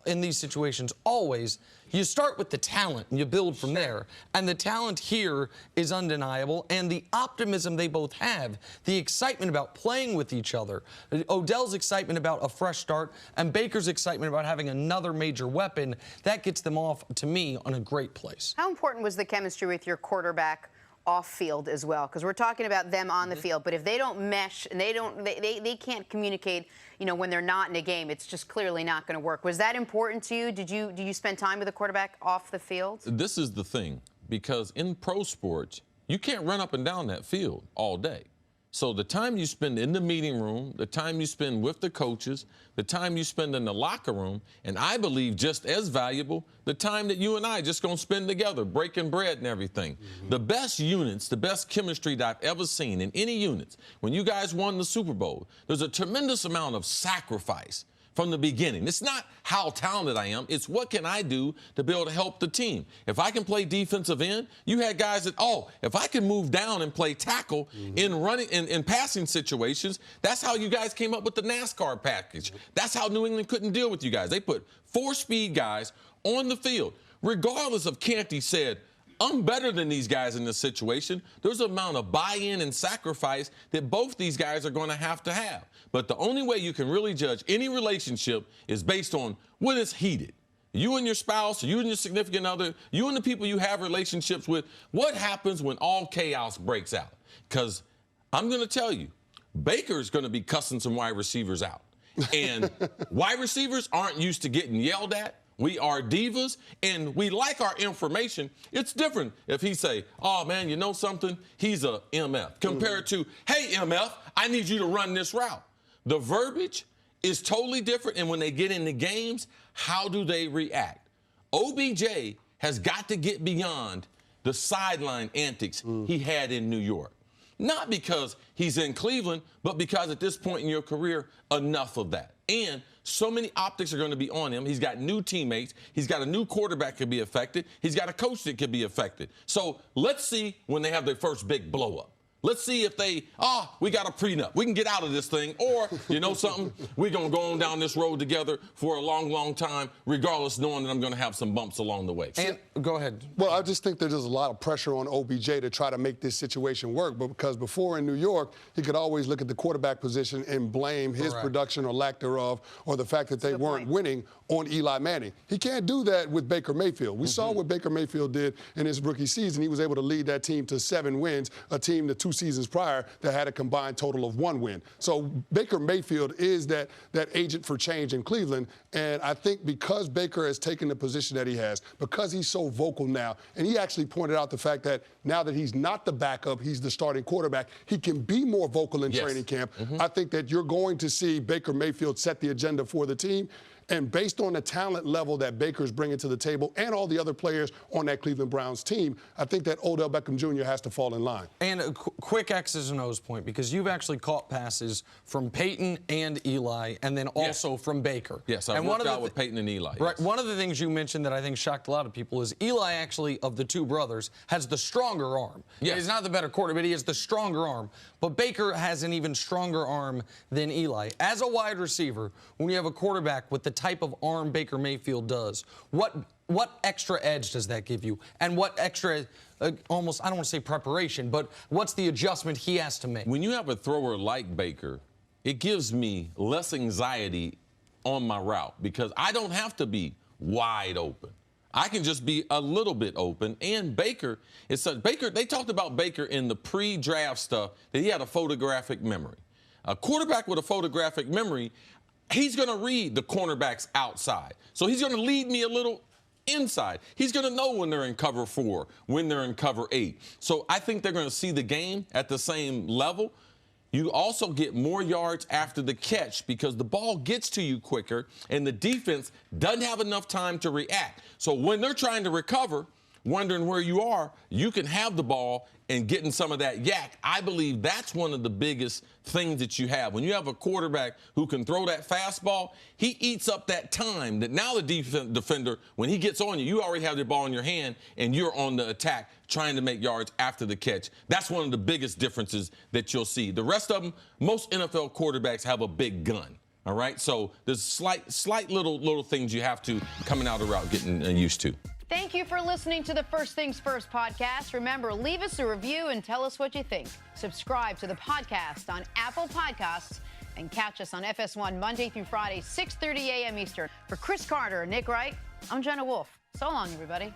in these situations, always, you start with the talent and you build from there. And the talent here is undeniable. And the optimism they both have, the excitement about playing with each other, Odell's excitement about a fresh start, and Baker's excitement about having another major weapon, that gets them off, to me, on a great place. How important was the chemistry with your quarterback off field as well? Because we're talking about them on the field, but if they don't mesh and they can't communicate, when they're not in a game, it's just clearly not going to work. Was that important to you? Did you spend time with the quarterback off the field? This is the thing, because in pro sports, you can't run up and down that field all day. So the time you spend in the meeting room, the time you spend with the coaches, the time you spend in the locker room, and I believe just as valuable, the time that you and I just going to spend together, breaking bread and everything. The best units, the best chemistry that I've ever seen in any units, when you guys won the Super Bowl, there's a tremendous amount of sacrifice from the beginning. It's not how talented I am. It's what can I do to be able to help the team. If I can play defensive end, you had guys that, if I can move down and play tackle in running in passing situations, that's how you guys came up with the NASCAR package. That's how New England couldn't deal with you guys. They put 4 speed guys on the field. Regardless of Canty said, I'm better than these guys in this situation, there's an amount of buy-in and sacrifice that both these guys are going to have. But the only way you can really judge any relationship is based on when it's heated. You and your spouse, you and your significant other, you and the people you have relationships with, what happens when all chaos breaks out? Because I'm going to tell you, Baker's going to be cussing some wide receivers out. And wide receivers aren't used to getting yelled at. We are divas, and we like our information. It's different if he say, oh, man, you know something? He's a MF. Compared to, hey, MF, I need you to run this route. The verbiage is totally different, and when they get into games, how do they react? OBJ has got to get beyond the sideline antics he had in New York. Not because he's in Cleveland, but because at this point in your career, enough of that. And so many optics are going to be on him. He's got new teammates. He's got a new quarterback that could be affected. He's got a coach that could be affected. So let's see when they have their first big blow-up. Let's see if they, we got a prenup. We can get out of this thing. Or, you know something, we're going to go on down this road together for a long, long time, regardless knowing that I'm going to have some bumps along the way. And go ahead. Well, I just think that there's a lot of pressure on OBJ to try to make this situation work. But because before in New York, he could always look at the quarterback position and blame his production or lack thereof or the fact that they weren't winning on Eli Manning. He can't do that with Baker Mayfield. We saw what Baker Mayfield did in his rookie season. He was able to lead that team to 7 wins, a team that 2 seasons prior that had a combined total of 1 win. So Baker Mayfield is that agent for change in Cleveland. And I think because Baker has taken the position that he has, because he's so vocal now, and he actually pointed out the fact that now that he's not the backup, he's the starting quarterback, he can be more vocal in training camp. I think that you're going to see Baker Mayfield set the agenda for the team. And based on the talent level that Baker's bringing to the table and all the other players on that Cleveland Browns team, I think that Odell Beckham Jr. has to fall in line. And a quick X's and O's point, because you've actually caught passes from Peyton and Eli, and then also from Baker. Yes, I've worked out with Peyton and Eli. Right. One of the things you mentioned that I think shocked a lot of people is Eli actually, of the 2 brothers, has the stronger arm. Yes. He's not the better quarterback, but he has the stronger arm. But Baker has an even stronger arm than Eli. As a wide receiver, when you have a quarterback with the type of arm Baker Mayfield does, what extra edge does that give you? And what extra, almost, I don't want to say preparation, but what's the adjustment he has to make? When you have a thrower like Baker, it gives me less anxiety on my route because I don't have to be wide open. I can just be a little bit open. And Baker, they talked about Baker in the pre-draft stuff, that he had a photographic memory. A quarterback with a photographic memory, he's going to read the cornerbacks outside. So he's going to lead me a little inside. He's going to know when they're in cover 4, when they're in cover 8. So I think they're going to see the game at the same level. You also get more yards after the catch because the ball gets to you quicker and the defense doesn't have enough time to react. So when they're trying to recover, wondering where you are, you can have the ball and getting some of that yak. I believe that's one of the biggest things that you have. When you have a quarterback who can throw that fastball, he eats up that time that now the defender, when he gets on you, you already have the ball in your hand and you're on the attack trying to make yards after the catch. That's one of the biggest differences that you'll see. The rest of them, most NFL quarterbacks have a big gun. All right, so there's slight little things you have to coming out of the route getting used to. Thank you for listening to the First Things First podcast. Remember, leave us a review and tell us what you think. Subscribe to the podcast on Apple Podcasts and catch us on FS1 Monday through Friday, 6:30 a.m. Eastern. For Cris Carter and Nick Wright, I'm Jenna Wolfe. So long, everybody.